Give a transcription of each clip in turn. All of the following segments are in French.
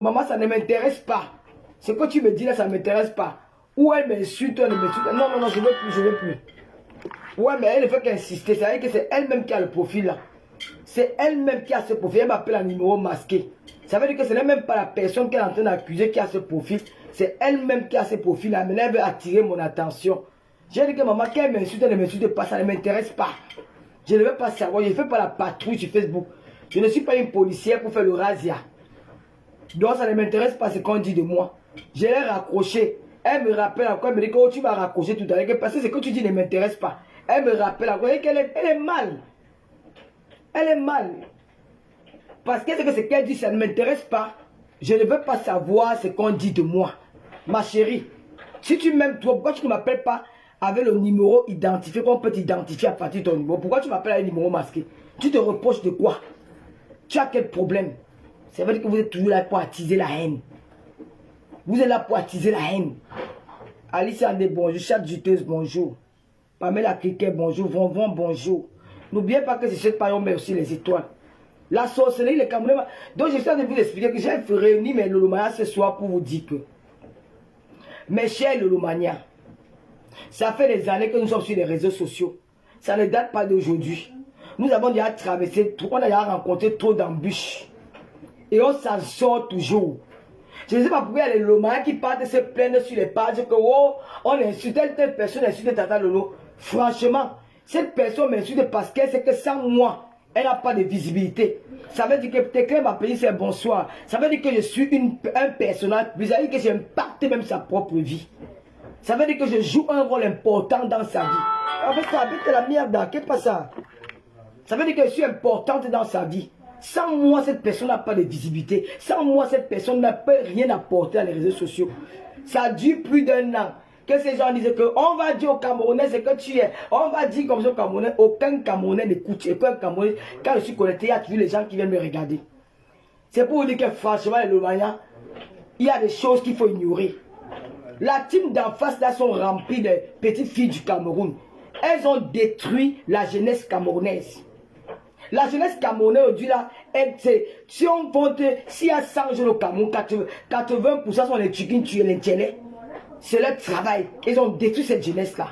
Maman, ça ne m'intéresse pas. Ce que tu me dis là, ça ne m'intéresse pas. Ou elle m'insulte, ou elle m'insulte. Non, non, non, je ne veux plus, je ne veux plus. Ouais, mais elle ne fait qu'insister. Ça veut dire que c'est elle-même qui a le profil là. C'est elle-même qui a ce profil. Elle m'appelle un numéro masqué. Ça veut dire que ce n'est même pas la personne qu'elle est en train d'accuser qui a ce profil. C'est elle-même qui a ce profil là. Maintenant, elle veut attirer mon attention. J'ai dit que maman, qu'elle m'insulte, elle ne m'insulte pas. Ça ne m'intéresse pas. Je ne veux pas savoir. Je ne fais pas la patrouille sur Facebook. Je ne suis pas une policière pour faire le razzia. Donc ça ne m'intéresse pas ce qu'on dit de moi. Je l'ai raccroché. Elle me rappelle encore, elle me dit que oh, tu m'as raccroché tout à l'heure. Parce que ce que tu dis ne m'intéresse pas. Elle me rappelle encore qu'elle est mal. Elle est mal. Parce que ce qu'elle dit, ça ne m'intéresse pas. Je ne veux pas savoir ce qu'on dit de moi. Ma chérie, si tu m'aimes trop, pourquoi tu ne m'appelles pas avec le numéro identifié, qu'on peut t'identifier à partir de ton numéro? Pourquoi tu m'appelles avec un numéro masqué? Tu te reproches de quoi? Tu as quel problème? Ça veut dire que vous êtes toujours là pour attiser la haine. Vous êtes là pour attiser la haine. Alice Andé, bonjour. Chat juteuse, bonjour. Pamela Criquet, bonjour. Von, bonjour. N'oubliez pas que c'est cette période, mais aussi les étoiles. La sorcellerie, les Camerounais. Donc, je suis en train de vous expliquer que j'ai réuni mes Lolomania ce soir pour vous dire que, mes chers Lolomania, ça fait des années que nous sommes sur les réseaux sociaux. Ça ne date pas d'aujourd'hui. Nous avons déjà traversé, on a déjà rencontré trop d'embûches. Et on s'en sort toujours. Je ne sais pas pourquoi il y a les Lomans qui partent se plaindre sur les pages que oh, on insulte telle personne, insulte Tata Lolo. Franchement, cette personne m'insulte parce qu'elle sait que sans moi, elle n'a pas de visibilité. Ça veut dire que peut-être m'appeler c'est bonsoir. Ça veut dire que je suis un personnage. Vous avez dit que j'impacte même sa propre vie. Ça veut dire que je joue un rôle important dans sa vie. En fait, ça habite la merde, qu'est-ce que c'est ça? Ça veut dire que je suis importante dans sa vie. Sans moi, cette personne n'a pas de visibilité. Sans moi, cette personne n'a pas rien apporté à les réseaux sociaux. Ça dure plus d'un an. Que ces gens disent que on va dire aux Camerounais ce que tu es. On va dire comme ça aux Camerounais. Aucun Camerounais n'écoute. Aucun Camerounais. Quand je suis connecté, il y a toujours les gens qui viennent me regarder. C'est pour vous dire que franchement, les Lomania, il y a des choses qu'il faut ignorer. La team d'en face là sont remplies de petites filles du Cameroun. Elles ont détruit la jeunesse camerounaise. La jeunesse camerounaise aujourd'hui là, si on compte, s'il y a 100 jeunes au Cameroun, 80% sont les Tchikines, tu es l'intellect. C'est leur travail. Ils ont détruit cette jeunesse là.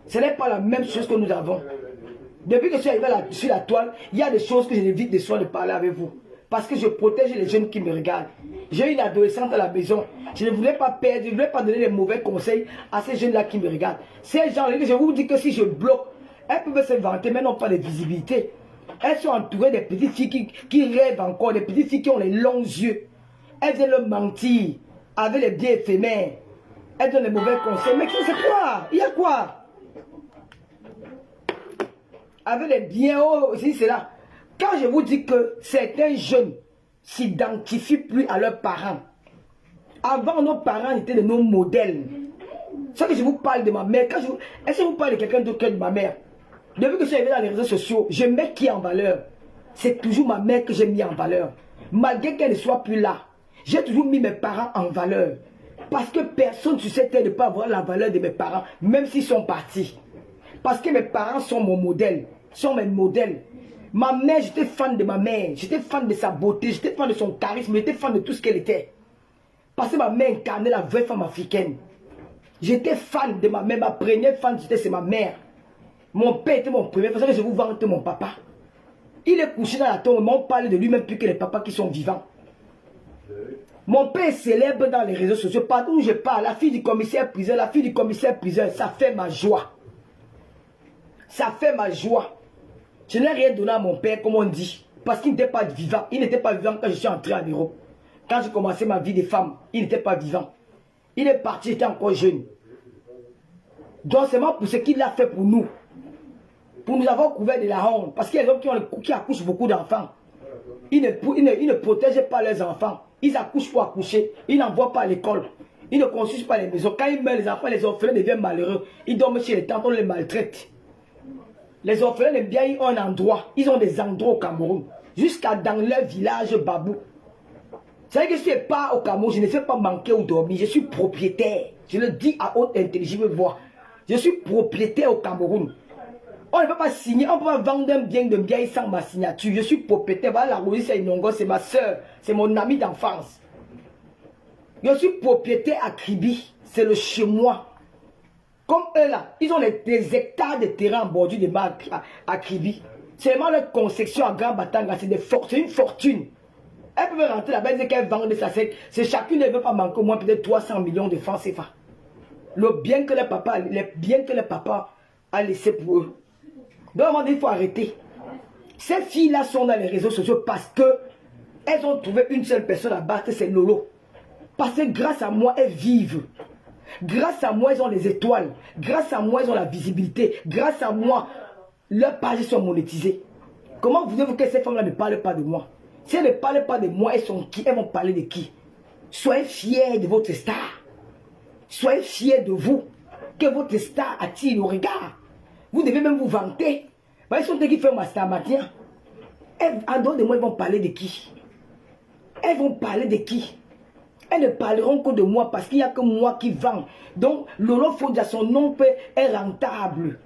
Ce n'est pas la même chose que nous avons. Depuis que je suis arrivé sur la toile, il y a des choses que je n'évite de soin de parler avec vous. Parce que je protège les jeunes qui me regardent. J'ai une adolescente à la maison. Je ne voulais pas perdre, je ne voulais pas donner des mauvais conseils à ces jeunes là qui me regardent. Ces gens-là, je vous dis que si je bloque, elles peuvent se vanter, mais n'ont pas de visibilité. Elles sont entourées des petites filles qui rêvent encore, des petites filles qui ont les longs yeux. Elles viennent leur mentir avec les biens éphémères. Elles donnent les mauvais conseils. Mais c'est quoi? Il y a quoi? Avec les biens, oh, c'est là. Quand je vous dis que certains jeunes s'identifient plus à leurs parents. Avant, nos parents étaient de nos modèles. C'est que je vous parle de ma mère. Est-ce que je vous parle de quelqu'un d'autre que de ma mère? Depuis que je suis arrivé dans les réseaux sociaux, je mets qui en valeur? C'est toujours ma mère que j'ai mis en valeur. Malgré qu'elle ne soit plus là, j'ai toujours mis mes parents en valeur. Parce que personne ne susceptible de ne pas avoir la valeur de mes parents, même s'ils sont partis. Parce que mes parents sont mon modèle, sont mes modèles. Ma mère, j'étais fan de ma mère, j'étais fan de sa beauté, j'étais fan de son charisme, j'étais fan de tout ce qu'elle était. Parce que ma mère incarnait la vraie femme africaine. J'étais fan de ma mère, ma première fan, c'est ma mère. Mon père était mon premier, parce que je vous vante mon papa. Il est couché dans la tombe, mais on parle de lui-même plus que les papas qui sont vivants. Mon père est célèbre dans les réseaux sociaux. Partout où je parle, la fille du commissaire priseur, la fille du commissaire priseur, ça fait ma joie. Ça fait ma joie. Je n'ai rien donné à mon père, comme on dit, parce qu'il n'était pas vivant. Il n'était pas vivant quand je suis entré en Europe. Quand j'ai commencé ma vie de femme, il n'était pas vivant. Il est parti, j'étais encore jeune. Donc c'est moi pour ce qu'il a fait pour nous. Pour nous avoir couvert de la honte. Parce qu'il y a des hommes qui accouchent beaucoup d'enfants. Ils ne protègent pas leurs enfants. Ils accouchent pour accoucher. Ils n'envoient pas à l'école. Ils ne construisent pas les maisons. Quand ils meurent, les enfants, les orphelins deviennent malheureux. Ils dorment chez les tantes, on les maltraite. Les orphelins aiment bien un endroit. Ils ont des endroits au Cameroun. Jusqu'à dans leur village Babou. C'est vrai que je ne suis pas au Cameroun. Je ne fais pas manquer ou dormir. Je suis propriétaire. Je le dis à haute intelligible voix. Je suis propriétaire au Cameroun. On ne peut pas signer, on ne peut pas vendre un bien sans ma signature. Je suis propriétaire. Voilà, la Louise, c'est ma soeur, c'est mon ami d'enfance. Je suis propriétaire à Kribi. C'est le chez moi. Comme eux là, ils ont des hectares de terrain en bordure de mer à Kribi. Seulement leur concession à Grand Batanga, c'est une fortune. Elles peuvent rentrer là-bas, elles disent qu'elles vendent ça. C'est chacune ne veut pas manquer au moins peut-être 300 millions de francs CFA. Le bien que le papa a laissé pour eux. Donc, il faut arrêter. Ces filles-là sont dans les réseaux sociaux parce que elles ont trouvé une seule personne à battre, c'est Lolo. Parce que grâce à moi, elles vivent. Grâce à moi, elles ont les étoiles. Grâce à moi, elles ont la visibilité. Grâce à moi, leurs pages sont monétisées. Comment voulez-vous que ces femmes-là ne parlent pas de moi? Si elles ne parlent pas de moi, elles sont qui? Elles vont parler de qui? Soyez fiers de votre star. Soyez fiers de vous. Que votre star attire le regard. Vous devez même vous vanter. Ils sont qui font ma star matin. En dehors de moi, elles vont parler de qui? Elles vont parler de qui? Elles ne parleront que de moi parce qu'il n'y a que moi qui vends. Donc, Lolo Fodia, son nom est rentable.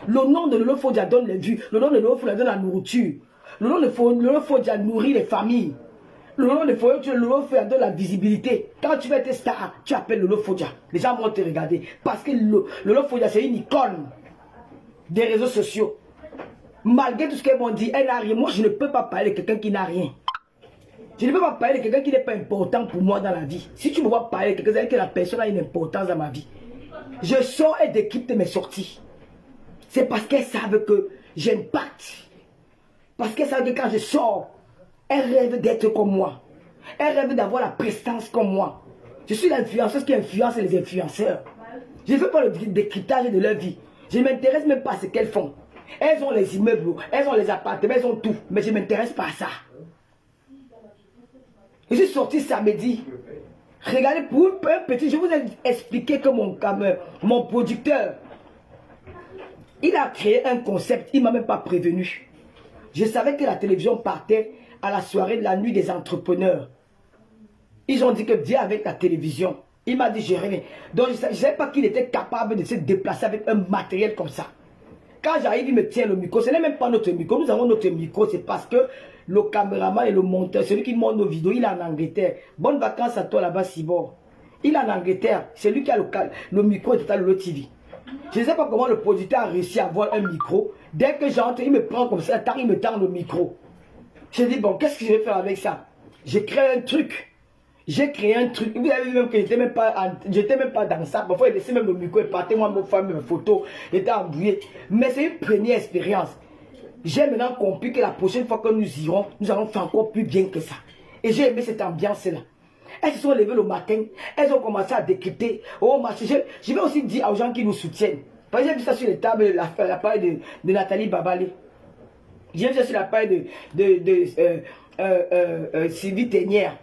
Le nom de Lolo Fodia donne les vues. Le nom de Lolo Fodia donne la nourriture. Le nom de Lolo Fodia nourrit les familles. Le nom de Lolo Fodia donne la visibilité. Quand tu veux être star, tu appelles Lolo Fodia. Les gens vont te regarder. Parce que Lolo Fodia, c'est une icône des réseaux sociaux. Malgré tout ce qu'elles m'ont dit, elle n'a rien. Moi, je ne peux pas parler de quelqu'un qui n'a rien. Je ne peux pas parler de quelqu'un qui n'est pas important pour moi dans la vie. Si tu me vois parler de quelqu'un, c'est que la personne a une importance dans ma vie. Je sors et décrypte mes sorties. C'est parce qu'elles savent que j'impacte. Parce qu'elles savent que quand je sors, elles rêvent d'être comme moi. Elles rêvent d'avoir la prestance comme moi. Je suis l'influenceuse qui influence les influenceurs. Je ne fais pas le décryptage de leur vie. Je ne m'intéresse même pas à ce qu'elles font. Elles ont les immeubles, elles ont les appartements, elles ont tout. Mais je ne m'intéresse pas à ça. Je suis sorti samedi. Regardez, pour un petit, je vous ai expliqué que mon producteur, il a créé un concept, il ne m'a même pas prévenu. Je savais que la télévision partait à la soirée de la nuit des entrepreneurs. Ils ont dit que viens avec la télévision. Il m'a dit, j'ai rien. Donc je ne savais pas qu'il était capable de se déplacer avec un matériel comme ça. Quand j'arrive, il me tient le micro. Ce n'est même pas notre micro. Nous avons notre micro. C'est parce que le caméraman et le monteur, celui qui monte nos vidéos, il est en Angleterre. Bonnes vacances à toi là-bas, Sibor. Il est en Angleterre. C'est lui qui a le micro de Total TV. Je ne sais pas comment le producteur a réussi à avoir un micro. Dès que j'entre, il me prend comme ça, il me tend le micro. Je dis, bon, qu'est-ce que je vais faire avec ça? J'ai créé un truc. J'ai créé un truc. Vous avez vu même que j'étais même pas dans ça. Parfois, il laissait même le micro et partait, moi, mes femmes, mes photos. J'étais embrouillé. Mais c'est une première expérience. J'ai maintenant compris que la prochaine fois que nous irons, nous allons faire encore plus bien que ça. Et j'ai aimé cette ambiance-là. Elles se sont levées le matin. Elles ont commencé à décrypter. Oh, marché. Je vais aussi dire aux gens qui nous soutiennent. Parce que j'ai vu ça sur les tables, la page de Nathalie Babalé. J'ai vu ça sur la page de Sylvie Ténière.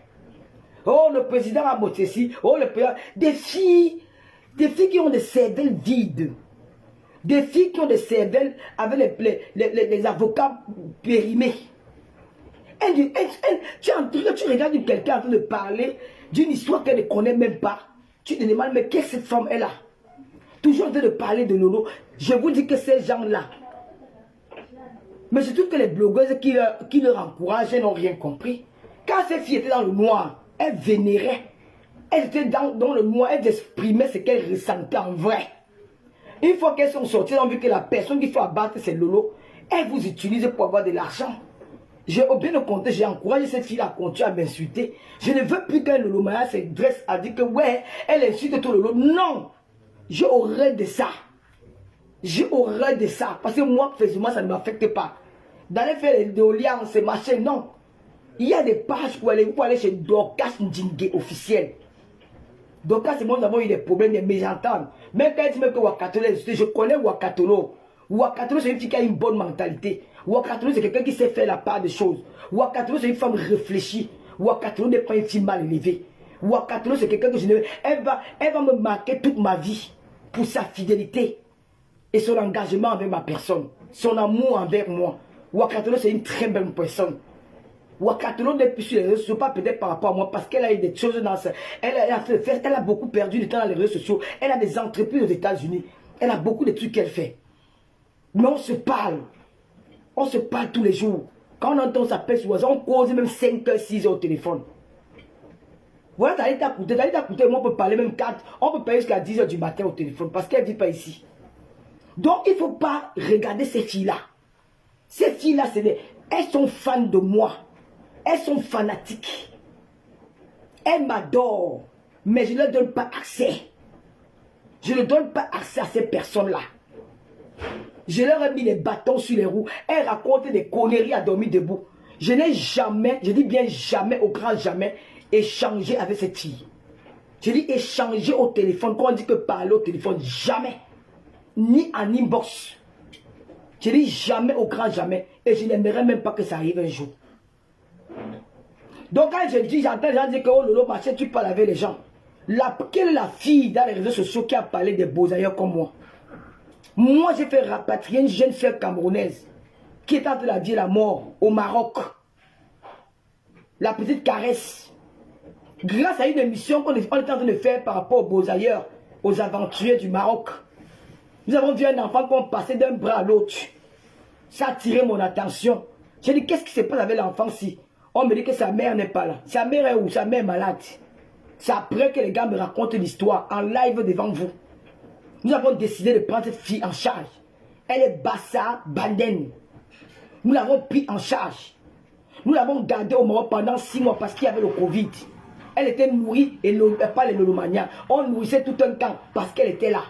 Oh, le président a Motessi. Oh, le président. Des filles qui ont des cervelles vides. Des filles qui ont des cervelles avec les avocats périmés. Tu regardes quelqu'un en train de parler d'une histoire qu'elle ne connaît même pas. Tu te demandes, mais qu'est-ce que cette femme est là? Toujours en train de parler de Lolo. Je vous dis que ces gens-là, mais surtout que les blogueuses qui leur encouragent, elles n'ont rien compris. Quand ces filles étaient dans le noir, elles vénéraient. Elles étaient dans le noir, elles exprimaient ce qu'elles ressentaient en vrai. Une fois qu'elles sont sorties, elles ont vu que la personne qu'il faut abattre, c'est Lolo. Elles vous utilisent pour avoir de l'argent. Au bien au contraire, j'ai encouragé cette fille à continuer à m'insulter. Je ne veux plus qu'un Lolo Maya se dresse à dire que ouais, elle insulte tout Lolo. Non! J'ai horreur de ça. J'ai horreur de ça. Parce que moi, personnellement, ça ne m'affecte pas. D'aller faire les alliances, ces machins, non. Il y a des pages pour aller chez Dorcas Ndjingue officiel. Dorcas, c'est moi, nous avons eu des problèmes, des mésententes. Même quand elle dit même que Wakatolo, je connais Wakatolo. Wakatolo, c'est une fille qui a une bonne mentalité. Wakatolo, c'est quelqu'un qui sait faire la part des choses. Wakatolo, c'est une femme réfléchie. Wakatolo n'est pas une fille mal élevée. Wakatolo, c'est quelqu'un que je ne... Elle va me marquer toute ma vie pour sa fidélité et son engagement envers ma personne. Son amour envers moi. Wakatolo, c'est une très belle personne. Wakatolo n'est plus sur les réseaux sociaux, pas peut-être par rapport à moi, parce qu'elle a eu des choses dans ça. Elle a beaucoup perdu du temps dans les réseaux sociaux. Elle a des entreprises aux États-Unis. Elle a beaucoup de trucs qu'elle fait. Mais on se parle. On se parle tous les jours. Quand on entend sa peste, on cause même 5 heures, 6 heures au téléphone. Voilà, Dali t'a coûté, moi on peut parler même 4, on peut parler jusqu'à 10 h du matin au téléphone parce qu'elle ne vit pas ici. Donc il ne faut pas regarder ces filles-là. Ces filles-là, elles sont fans de moi. Elles sont fanatiques. Elles m'adorent. Mais je ne leur donne pas accès. Je ne donne pas accès à ces personnes-là. Je leur ai mis les bâtons sur les roues. Elles racontent des conneries à dormir debout. Je n'ai jamais, je dis bien jamais, au grand jamais, échangé avec cette fille. Je dis échanger au téléphone. Quand on dit que parler au téléphone, jamais. Ni en inbox. Je dis jamais au grand jamais. Et je n'aimerais même pas que ça arrive un jour. Donc quand je dis, j'entends les gens dire que oh Lolo Marché, tu parles avec les gens. Quelle est la fille dans les réseaux sociaux qui a parlé des beaux ailleurs comme moi? Moi, j'ai fait rapatrier une jeune fille camerounaise qui est en train de la vie et la mort au Maroc. La petite caresse. Grâce à une émission qu'on est en train de faire par rapport aux beaux ailleurs, aux aventuriers du Maroc. Nous avons vu un enfant qu'on passait d'un bras à l'autre. Ça a attiré mon attention. J'ai dit, qu'est-ce qui se passe avec l'enfant-ci? On me dit que sa mère n'est pas là. Sa mère est où? Sa mère est malade. C'est après que les gars me racontent l'histoire en live devant vous. Nous avons décidé de prendre cette fille en charge. Elle est Bassa Banden. Nous l'avons pris en charge. Nous l'avons gardée au Maroc pendant 6 mois parce qu'il y avait le Covid. Elle était nourrie, et pas les lolomaniens. On nourrissait tout un camp parce qu'elle était là.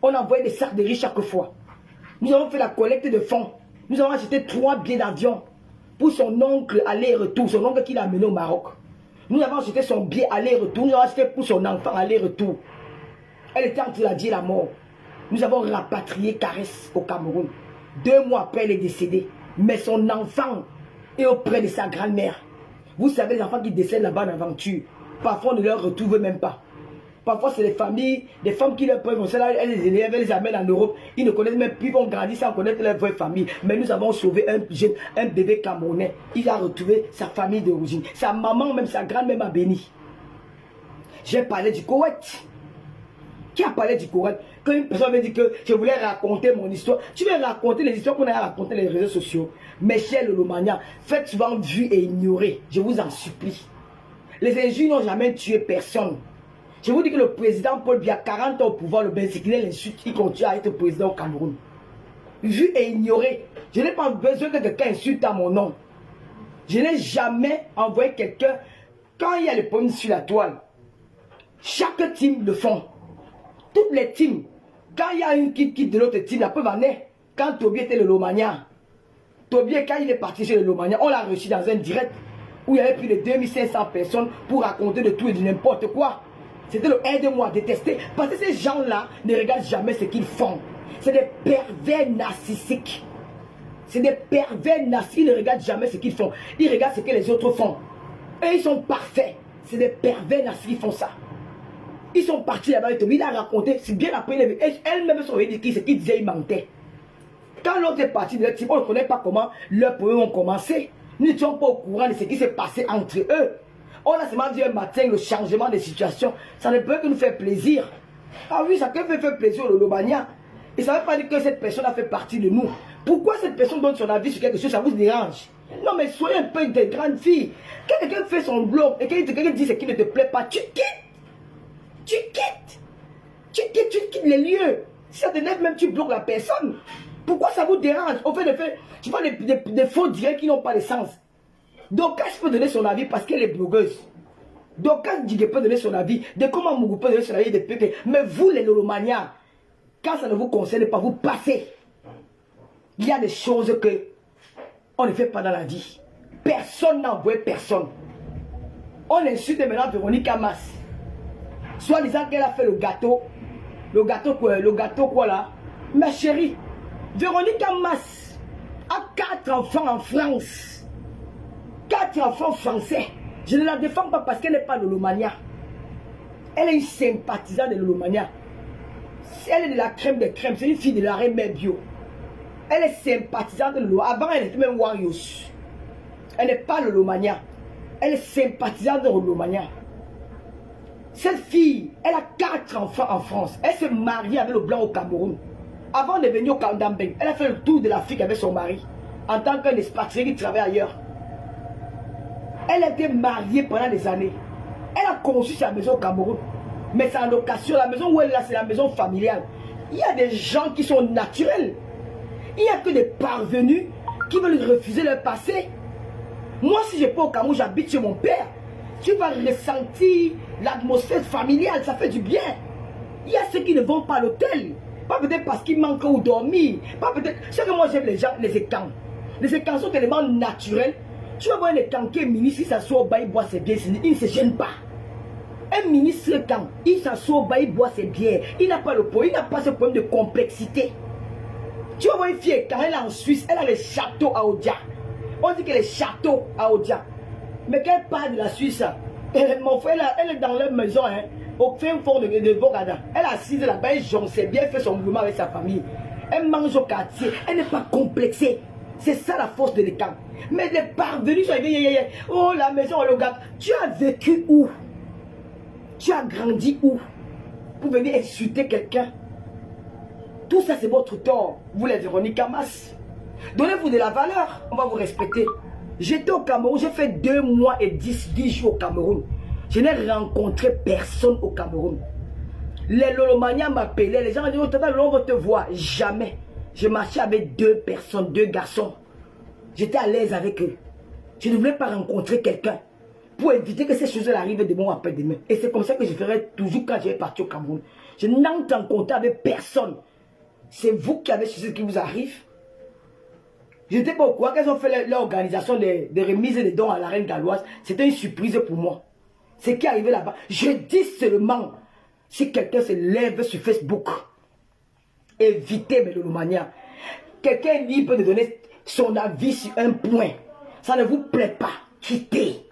On envoyait des sacs de riz chaque fois. Nous avons fait la collecte de fonds. Nous avons acheté 3 billets d'avion pour son oncle aller-retour. Son oncle qui l'a amené au Maroc. Nous avons acheté son billet aller-retour. Nous avons acheté pour son enfant aller-retour. Elle était entre la vie et la mort. Nous avons rapatrié Caresse au Cameroun. 2 mois après, elle est décédée. Mais son enfant est auprès de sa grand-mère. Vous savez, les enfants qui décèdent là-bas en aventure, parfois on ne les retrouve même pas. Parfois, c'est les familles, des femmes qui leur prennent, elles les élèvent, elles les amènent en Europe. Ils ne connaissent même plus, ils vont grandir sans connaître leur vraie famille. Mais nous avons sauvé un bébé camerounais. Il a retrouvé sa famille d'origine. Sa maman, même sa grand-mère m'a béni. J'ai parlé du Koweït. Qui a parlé du Koweït? Quand une personne me dit que je voulais raconter mon histoire, tu veux raconter les histoires qu'on a racontées sur les réseaux sociaux. Mais chez Lolomania, faites souvent vu et ignorer. Je vous en supplie. Les injures n'ont jamais tué personne. Je vous dis que le président Paul Biya, 40 ans au pouvoir, le Benzikinel l'insulte, il continue à être président au Cameroun. Vu et ignoré. Je n'ai pas besoin que quelqu'un insulte à mon nom. Je n'ai jamais envoyé quelqu'un. Quand il y a les problèmes sur la toile, chaque team le font. Toutes les teams. Quand il y a une qui quitte de l'autre team, la preuve en est. Quand Toby était le Lomania, Toby, quand il est parti chez le Lomania, on l'a reçu dans un direct où il y avait plus de 2500 personnes pour raconter de tout et de n'importe quoi. C'était le aide-moi à détester. Parce que ces gens-là ne regardent jamais ce qu'ils font. C'est des pervers narcissiques. C'est des pervers narcissiques. Ils ne regardent jamais ce qu'ils font. Ils regardent ce que les autres font. Et ils sont parfaits. C'est des pervers narcissiques qui font ça. Ils sont partis là-bas. Il a raconté. C'est bien après. Elle-même son dit ce qu'il disait, il mentait. Quand l'autre est parti de leur type, on ne connaît pas comment leurs problèmes ont commencé. Nous n'étions pas au courant de ce qui s'est passé entre eux. On a seulement dit un matin le changement de situation. Ça ne peut que nous faire plaisir. Ah oui, ça peut faire plaisir au Lolomania. Et ça ne veut pas dire que cette personne a fait partie de nous. Pourquoi cette personne donne son avis sur quelque chose, ça vous dérange? Non, mais soyez un peu des grandes filles. Quand quelqu'un fait son blog et quelqu'un dit ce qui ne te plaît pas, tu quittes. Tu quittes les lieux. Si ça te lève même, tu bloques la personne. Pourquoi ça vous dérange? Au fait de faire, tu vois des faux directs qui n'ont pas de sens. Donc, je peux donner son avis parce qu'elle est blogueuse. Donc, quand je peux donner son avis, de comment Mougou peut donner son avis de Pépé. Mais vous, les Lolomaniens, quand ça ne vous concerne pas, vous passez. Il y a des choses que on ne fait pas dans la vie. Personne n'a envoyé personne. On insulte maintenant Véronique Amas. Soit disant qu'elle a fait le gâteau. Le gâteau quoi là? Ma chérie, Véronique Amas a 4 enfants en France. 4 enfants français. Je ne la défends pas parce qu'elle n'est pas Lolomania. Elle est une sympathisante de Lolomania. Elle est de la crème des crèmes. C'est une fille de la reine mère bio. Elle est sympathisante de Lolomania. Avant, elle était même Warriors. Elle n'est pas Lolomania. Elle est sympathisante de Lolomania. Cette fille, elle a 4 enfants en France. Elle s'est mariée avec le blanc au Cameroun. Avant de venir au Kandambeng, elle a fait le tour de l'Afrique avec son mari. En tant qu'un expatrié qui travaille ailleurs. Elle a été mariée pendant des années. Elle a conçu sa maison au Cameroun. Mais c'est en location. La maison où elle est là, c'est la maison familiale. Il y a des gens qui sont naturels. Il n'y a que des parvenus qui veulent refuser leur passé. Moi, si je peux au Cameroun, j'habite chez mon père. Tu vas ressentir l'atmosphère familiale, ça fait du bien. Il y a ceux qui ne vont pas à l'hôtel. Pas peut-être parce qu'ils manquent où dormir. Pas peut-être. C'est que moi j'aime les gens, les écans. Les écans sont tellement naturels. Tu vas voir un écan qui est ministre, il s'assoit au bas, il boit ses bières, il ne se gêne pas. Un ministre écan, il s'assoit au bas, il boit ses bières. Il n'a pas le problème, il n'a pas ce problème de complexité. Tu vas voir une fille quand elle est en Suisse, elle a les châteaux à Odia. On dit que les châteaux à Odia. Mais quand elle part de la Suisse, mon frère, elle est dans leur maison, hein, au fin fond de Bogada. Elle est assise là-bas, elle jonce bien, elle fait son mouvement avec sa famille. Elle mange au quartier, elle n'est pas complexée. C'est ça la force de l'écart. Mais les parvenus sont arrivés, oh la maison, le gars, tu as vécu où? Tu as grandi où? Pour venir insulter quelqu'un. Tout ça c'est votre tort, vous les Véronique Hamas. Donnez-vous de la valeur, on va vous respecter. J'étais au Cameroun, j'ai fait 2 mois et 10 jours au Cameroun. Je n'ai rencontré personne au Cameroun. Les Lolomania m'appelaient, les gens ont dit, oh tata, on va te voir. Jamais. Je marchais avec 2 personnes, 2 garçons. J'étais à l'aise avec eux. Je ne voulais pas rencontrer quelqu'un pour éviter que ces choses-là arrivent demain ou après-demain. Et c'est comme ça que je ferai toujours quand je vais partir au Cameroun. Je n'entre en contact avec personne. C'est vous qui avez ce qui vous arrive. Je n'étais pas au courant qu'elles ont fait l'organisation des remises et des dons à la reine galloise. C'était une surprise pour moi. Ce qui est arrivé là-bas. Je dis seulement, si quelqu'un se lève sur Facebook, évitez mes Lolomania. Quelqu'un est libre de donner son avis sur un point. Ça ne vous plaît pas, quittez.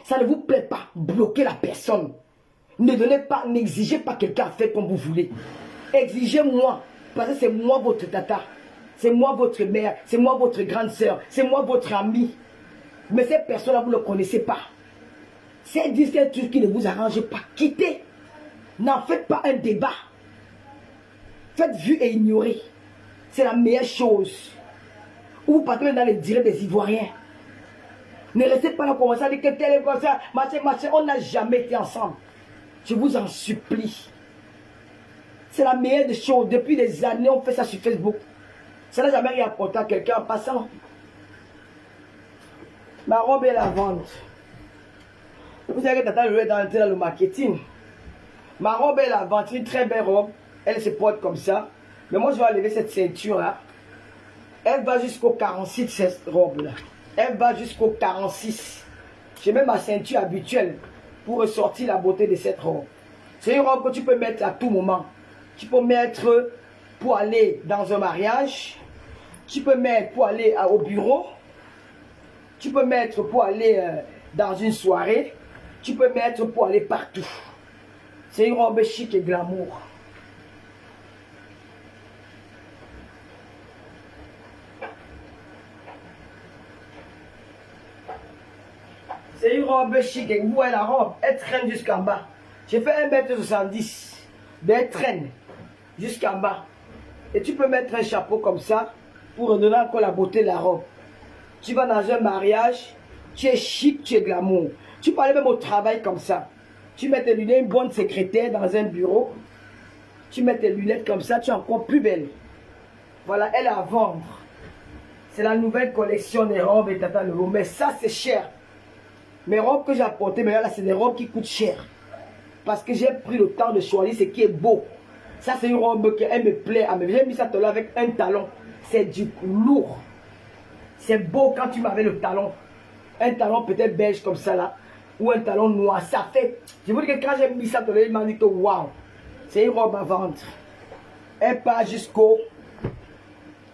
Ça ne vous plaît pas, bloquez la personne. Ne donnez pas, n'exigez pas quelqu'un à faire comme vous voulez. Exigez-moi, parce que c'est moi votre tata. C'est moi votre mère, c'est moi votre grande sœur, c'est moi votre ami. Mais ces personnes-là, vous ne connaissez pas. Si elles disent un truc qui ne vous arrange pas, quittez. N'en faites pas un débat. Faites vue et ignorer. C'est la meilleure chose. Ou vous partez dans les directs des Ivoiriens. Ne restez pas là pour ça, dire que tel est comme ça, machin, on n'a jamais été ensemble. Je vous en supplie. C'est la meilleure des choses. Depuis des années, on fait ça sur Facebook. Ça n'a jamais rien apporté à quelqu'un en passant. Ma robe est à la vente. Vous savez que Tata est dans le marketing. Ma robe est à la vente, une très belle robe. Elle se porte comme ça. Mais moi, je vais enlever cette ceinture-là. Elle va jusqu'au 46, cette robe-là. Elle va jusqu'au 46. J'ai même ma ceinture habituelle pour ressortir la beauté de cette robe. C'est une robe que tu peux mettre à tout moment. Tu peux mettre pour aller dans un mariage. Tu peux mettre pour aller au bureau. Tu peux mettre pour aller dans une soirée. Tu peux mettre pour aller partout. C'est une robe chic et glamour. C'est une robe chic et vous voyez la robe, elle traîne jusqu'en bas. J'ai fait 1m70. Mais elle traîne jusqu'en bas. Et tu peux mettre un chapeau comme ça pour redonner encore la beauté de la robe. Tu vas dans un mariage, tu es chic, tu es glamour. Tu peux aller même au travail comme ça. Tu mets tes lunettes, une bonne secrétaire dans un bureau. Tu mets tes lunettes comme ça, tu es encore plus belle. Voilà, elle est à vendre. C'est la nouvelle collection des robes et Tata Lolo. Mais ça, c'est cher. Mes robes que j'ai apportées, mais là, c'est des robes qui coûtent cher. Parce que j'ai pris le temps de choisir ce qui est beau. Ça, c'est une robe qui elle me plaît. J'ai mis ça tout là avec un talon. C'est du lourd. C'est beau quand tu m'avais le talon. Un talon peut-être beige comme ça là. Ou un talon noir. Ça fait. Je vous dis que quand j'ai mis ça tout là, il m'a dit que waouh. C'est une robe à vendre. Elle part jusqu'au.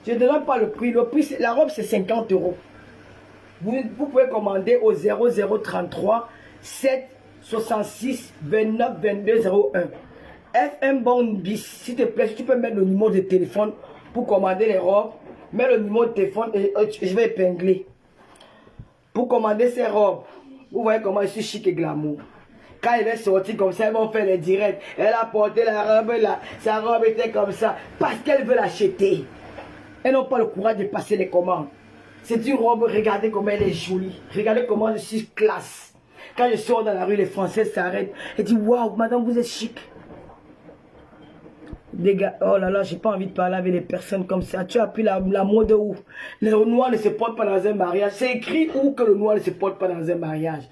Je ne donne pas le prix. Le prix, la robe, c'est 50 €. Vous pouvez commander au 0033 7 66 29 22 01. FM Bon Bis, s'il te plaît, si tu peux mettre le numéro de téléphone pour commander les robes. Mets le numéro de téléphone et je vais épingler. Pour commander ces robes, vous voyez comment je suis chic et glamour. Quand elle est sortie comme ça, ils vont faire les directs. Elle a porté la robe là, sa robe était comme ça. Parce qu'elle veut l'acheter. Elles n'ont pas le courage de passer les commandes. C'est une robe, regardez comment elle est jolie. Regardez comment je suis classe. Quand je sors dans la rue, les Français s'arrêtent et disent waouh, madame, vous êtes chic. Des gars, oh là là, j'ai pas envie de parler avec les personnes comme ça. Tu as pris la mode où le noir ne se porte pas dans un mariage. C'est écrit où que le noir ne se porte pas dans un mariage.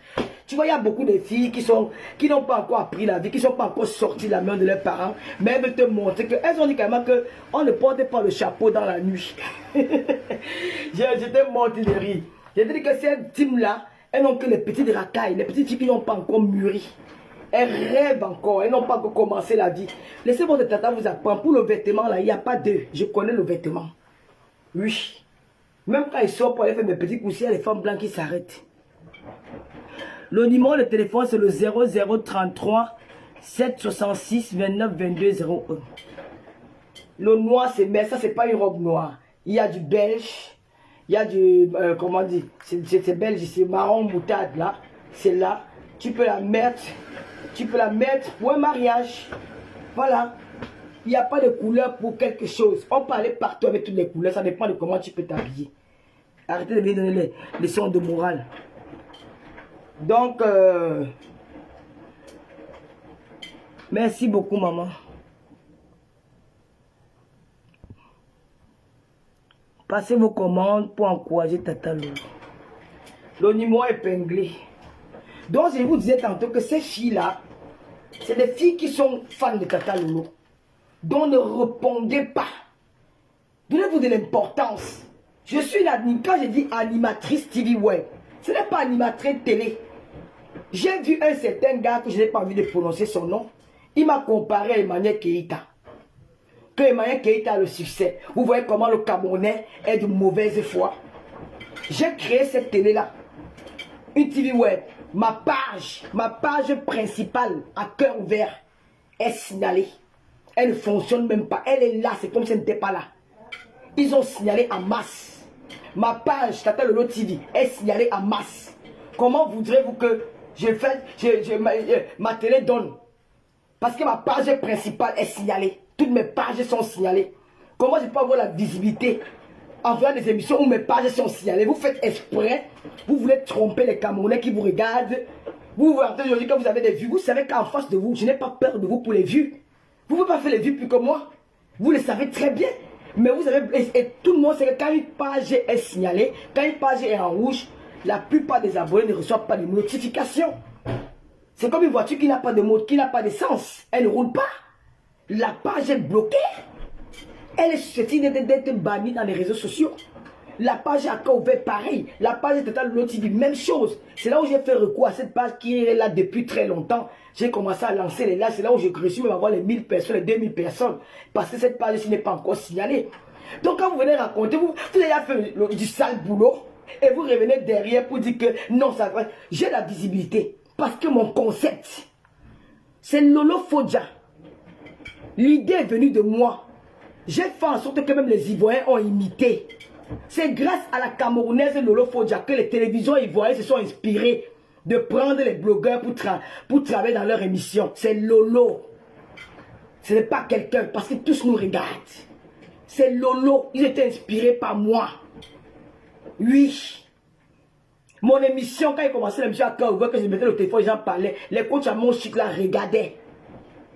Tu vois, il y a beaucoup de filles qui n'ont pas encore appris la vie, qui ne sont pas encore sorties de la main de leurs parents, mais elles veulent te montrer qu'elles ont dit carrément qu'on ne porte pas le chapeau dans la nuit. J'étais morte de rire. J'ai dit que ces teams-là, elles n'ont que les petites racailles, les petites filles qui n'ont pas encore mûri. Elles rêvent encore, elles n'ont pas encore commencé la vie. Laissez votre tata vous apprendre. Pour le vêtement, là, il n'y a pas deux. Je connais le vêtement. Oui. Même quand ils sortent pour aller faire mes petits coussins, il y a les femmes blanches qui s'arrêtent. Le numéro de téléphone, c'est le 0033 766 29 22 01. Le noir, c'est, mais ça, c'est pas une robe noire. Il y a du belge, il y a du, comment dire, c'est belge, c'est marron moutarde, là. C'est là. Tu peux la mettre pour un mariage. Voilà. Il n'y a pas de couleur pour quelque chose. On peut aller partout avec toutes les couleurs. Ça dépend de comment tu peux t'habiller. Arrêtez de venir donner les leçons de morale. Donc, merci beaucoup, maman. Passez vos commandes pour encourager Tata Lolo. Le numéro épinglé. Donc, je vous disais tantôt que ces filles-là, c'est des filles qui sont fans de Tata Lolo. Donc, ne répondez pas. Donnez-vous de l'importance. Je suis quand je dis animatrice TV web, ce n'est pas animatrice télé. J'ai vu un certain gars que je n'ai pas envie de prononcer son nom. Il m'a comparé à Emmanuel Keïta. Que Emmanuel Keïta a le succès. Vous voyez comment le Camerounais est de mauvaise foi. J'ai créé cette télé-là. Une TV web. Ma page principale à cœur ouvert est signalée. Elle ne fonctionne même pas. Elle est là. C'est comme si elle n'était pas là. Ils ont signalé en masse. Ma page Tata Lolo TV est signalée en masse. Comment voudrez-vous que ma télé donne? Parce que ma page principale est signalée. Toutes mes pages sont signalées. Comment je peux avoir la visibilité en faisant des émissions où mes pages sont signalées? Vous faites exprès. Vous voulez tromper les Camerounais qui vous regardent. Vous vous rendez aujourd'hui quand vous avez des vues. Vous savez qu'en face de vous, je n'ai pas peur de vous pour les vues. Vous ne pouvez pas faire les vues plus que moi. Vous le savez très bien. Mais vous savez, et tout le monde sait que quand une page est signalée, quand une page est en rouge, la plupart des abonnés ne reçoivent pas de notifications. C'est comme une voiture qui n'a pas de mode, qui n'a pas d'essence. Elle ne roule pas. La page est bloquée. Elle est susceptible d'être bannie dans les réseaux sociaux. La page a encore ouvert pareil. La page est Tata Lolo TV, même chose. C'est là où j'ai fait recours à cette page qui est là depuis très longtemps. J'ai commencé à lancer les lives. C'est là où j'ai réussi à avoir les 1000 personnes, les 2000 personnes. Parce que cette page-ci n'est pas encore signalée. Donc quand vous venez raconter, vous avez fait du sale boulot. Et vous revenez derrière pour dire que non, ça va. J'ai la visibilité. Parce que mon concept, c'est Lolo Fodja. L'idée est venue de moi. J'ai fait en sorte que même les Ivoiriens ont imité. C'est grâce à la Camerounaise Lolo Fodja que les télévisions ivoiriennes se sont inspirées de prendre les blogueurs pour travailler dans leur émission. C'est Lolo. Ce n'est pas quelqu'un, parce que tous nous regardent. C'est Lolo. Ils étaient inspirés par moi. Oui. Mon émission, quand il commençait l'émission à cœur ouvert, que je mettais le téléphone, j'en parlais. Les coachs à mon chic là regardaient.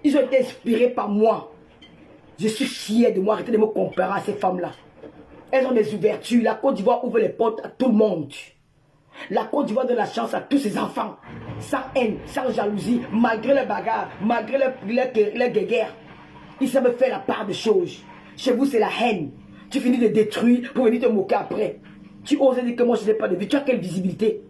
Ils ont été inspirés par moi. Je suis fier de moi. Arrêtez de me comparer à ces femmes-là. Elles ont des ouvertures. La Côte d'Ivoire ouvre les portes à tout le monde. La Côte d'Ivoire donne la chance à tous ses enfants. Sans haine, sans jalousie, malgré les bagarres, malgré les guerres. Ils savent faire la part des choses. Chez vous, c'est la haine. Tu finis de détruire pour venir te moquer après. Tu oses dire que moi, je n'ai pas de vie. Tu as quelle visibilité?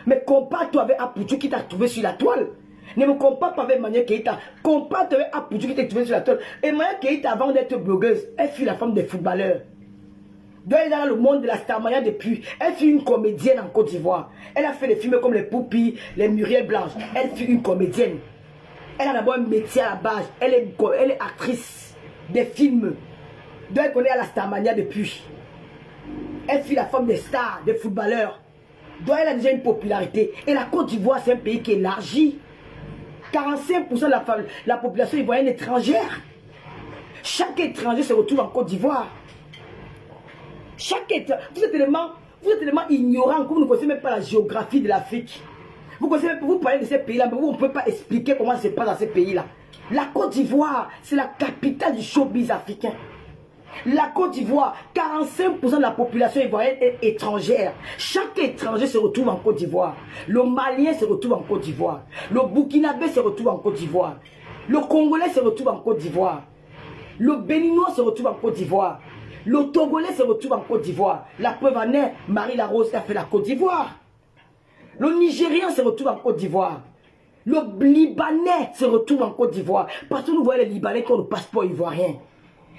Mais compare-toi avec Apoutou qui t'a trouvé sur la toile. Ne me compare pas avec Emmanuel Keïta. Compare-toi avec Apoutou qui t'a trouvé sur la toile. Emmanuel Keïta, avant d'être blogueuse, elle fut la femme des footballeurs. Donc elle est dans le monde de la Starmania depuis. Elle fut une comédienne en Côte d'Ivoire. Elle a fait des films comme les Poupilles, les Muriel Blanche. Elle fut une comédienne. Elle a d'abord un métier à la base. Elle est actrice des films. Donc elle connaît la Starmania depuis. Elle fut la femme des stars, des footballeurs. Donc elle a déjà une popularité. Et la Côte d'Ivoire, c'est un pays qui élargit. 45% de la population ivoirienne étrangère. Chaque étranger se retrouve en Côte d'Ivoire. Chaque étranger. Vous êtes tellement ignorant que vous ne connaissez même pas la géographie de l'Afrique. Vous parlez de ces pays-là, mais vous, on ne peut pas expliquer comment ça se passe dans ces pays-là. La Côte d'Ivoire, c'est la capitale du showbiz africain. La Côte d'Ivoire, 45% de la population ivoirienne est étrangère. Chaque étranger se retrouve en Côte d'Ivoire. Le Malien se retrouve en Côte d'Ivoire. Le Burkinabé se retrouve en Côte d'Ivoire. Le Congolais se retrouve en Côte d'Ivoire. Le Béninois se retrouve en Côte d'Ivoire. Le Togolais se retrouve en Côte d'Ivoire. La preuve en est, Marie Larose a fait la Côte d'Ivoire. Le Nigérien se retrouve en Côte d'Ivoire. Le Libanais se retrouve en Côte d'Ivoire. Parce que nous voyons les Libanais qui ont le passeport ivoirien.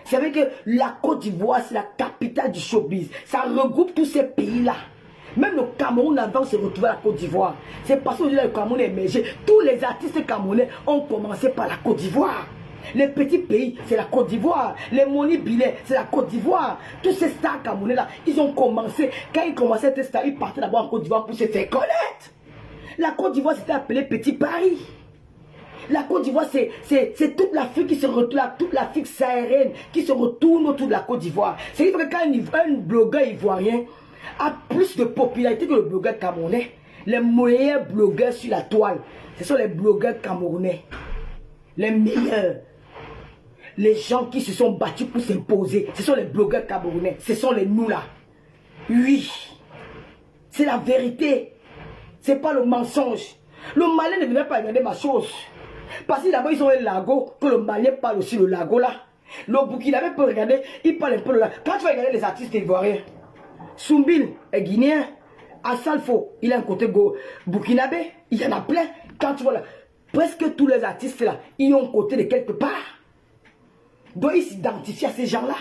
Vous savez que la Côte d'Ivoire, c'est la capitale du showbiz. Ça regroupe tous ces pays-là. Même le Cameroun avant se retrouver à la Côte d'Ivoire. C'est parce que le Cameroun est émergé. Tous les artistes camerounais ont commencé par la Côte d'Ivoire. Les petits pays, c'est la Côte d'Ivoire. Les Moni Billet, c'est la Côte d'Ivoire. Tous ces stars camerounais-là, ils ont commencé. Quand ils commençaient à être stars, ils partaient d'abord en Côte d'Ivoire pour se faire connaître. La Côte d'Ivoire, c'était appelé Petit Paris. La Côte d'Ivoire, c'est toute l'Afrique qui se retourne, toute l'Afrique saharienne qui se retourne autour de la Côte d'Ivoire. C'est-à-dire que quand un blogueur ivoirien a plus de popularité que le blogueur camerounais, les meilleurs blogueurs sur la toile, ce sont les blogueurs camerounais. Les meilleurs. Les gens qui se sont battus pour s'imposer, ce sont les blogueurs camerounais. Ce sont les nous là. Oui. C'est la vérité. C'est pas le mensonge. Le Malien ne venait pas regarder ma chose. Parce que d'abord ils ont un lago, que le Malien parle aussi le lago là. Le Burkinabé peut regarder, il parle un peu le lago. Quand tu vas regarder les artistes ivoiriens, Soumbil est guinéen, Assalfo, il a un côté Burkinabé, il y en a plein. Quand tu vois là, presque tous les artistes là, ils ont un côté de quelque part. Donc ils s'identifient à ces gens-là.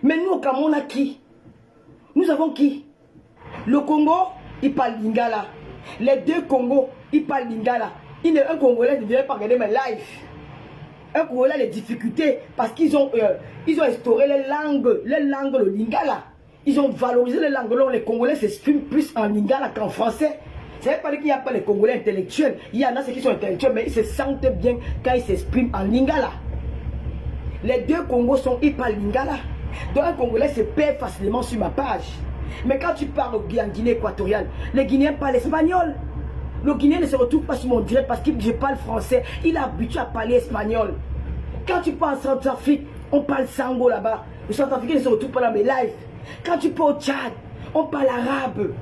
Mais nous au Cameroun, on a qui? Nous avons qui? Le Congo, il parle lingala. Les deux Congos, ils parlent lingala. Un Congolais ne vient pas regarder mes lives. Un Congolais a des difficultés parce qu'ils ont instauré les langues le lingala. Ils ont valorisé les langues. Alors les Congolais s'expriment plus en lingala qu'en français. Ça ne veut pas dire qu'il n'y a pas les Congolais intellectuels. Il y en a ceux qui sont intellectuels, mais ils se sentent bien quand ils s'expriment en lingala. Les deux Congos ils parlent lingala. Donc un Congolais se perd facilement sur ma page. Mais quand tu parles en Guinée équatoriale, les Guinéens parlent espagnol. Le Guinéen ne se retrouve pas sur mon direct parce que je parle français. Il est habitué à parler espagnol. Quand tu parles en Centrafrique, on parle sango là-bas. Les Centrafricains ne se retrouvent pas dans mes lives. Quand tu parles au Tchad, on parle arabe.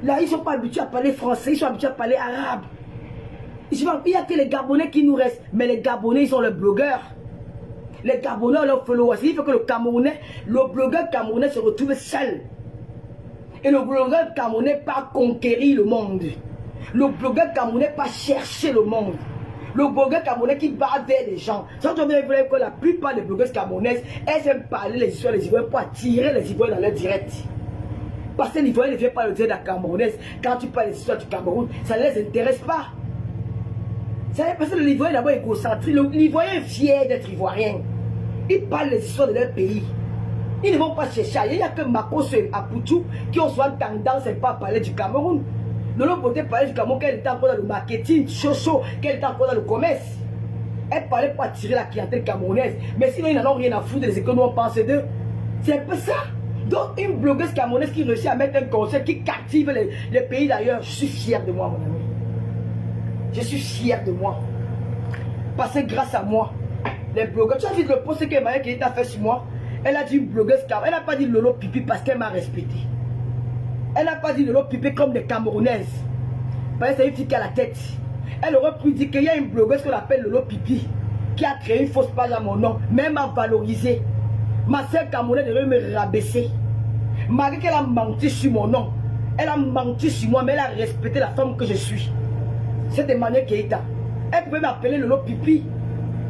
Là, ils ne sont pas habitués à parler français, ils sont habitués à parler arabe. Il n'y a que les Gabonais qui nous restent. Mais les Gabonais, ils sont les blogueurs. Les Gabonais ont leurs followers. Il faut que le blogueur camerounais se retrouve seul. Et le blogueur camerounais pas conquérir le monde. Le blogueur camerounais pas chercher le monde. Le blogueur camerounais qui bat vers les gens. Ça, on veut que la plupart des blogueuses camerounaises, elles aiment parler les histoires des Ivoiriens pour attirer les Ivoiriens dans leur direct. Parce que l'Ivoirien ne vient pas le dire de la camerounaise. Quand tu parles des histoires du Cameroun, ça ne les intéresse pas. Parce que l'Ivoirien d'abord est égocentrique. L'Ivoirien est fier d'être Ivoirien. Ils parlent des histoires de leur pays. Ils ne vont pas chercher. Il n'y a que Makos et Apoutou qui ont souvent tendance à ne pas parler du Cameroun. De l'autre côté, parler du Cameroun, qu'elle était encore dans le marketing, chaud, qu'elle était encore dans le commerce. Elle parlait pour attirer la clientèle camerounaise. Mais sinon, ils n'en ont rien à foutre de ce que nous on pense d'eux. C'est un peu ça. Donc, une blogueuse camerounaise qui réussit à mettre un concept qui captive les pays d'ailleurs, je suis fier de moi, mon ami. Je suis fier de moi. Parce que grâce à moi, les blogueurs, tu as vu le post que Maya qui a fait sur moi. Elle a dit une blogueuse camerounaise. Elle n'a pas dit Lolo Pipi parce qu'elle m'a respecté. Elle n'a pas dit Lolo Pipi comme des Camerounaises. Parce que c'est une fille qui a la tête. Elle aurait pu dire qu'il y a une blogueuse qu'on appelle Lolo Pipi qui a créé une fausse page à mon nom, même à valoriser. Ma soeur Camerounaise devait me rabaisser. Malgré qu'elle a menti sur mon nom, elle a menti sur moi, mais elle a respecté la femme que je suis. C'est Emmanuel Keïta. Elle pouvait m'appeler Lolo Pipi.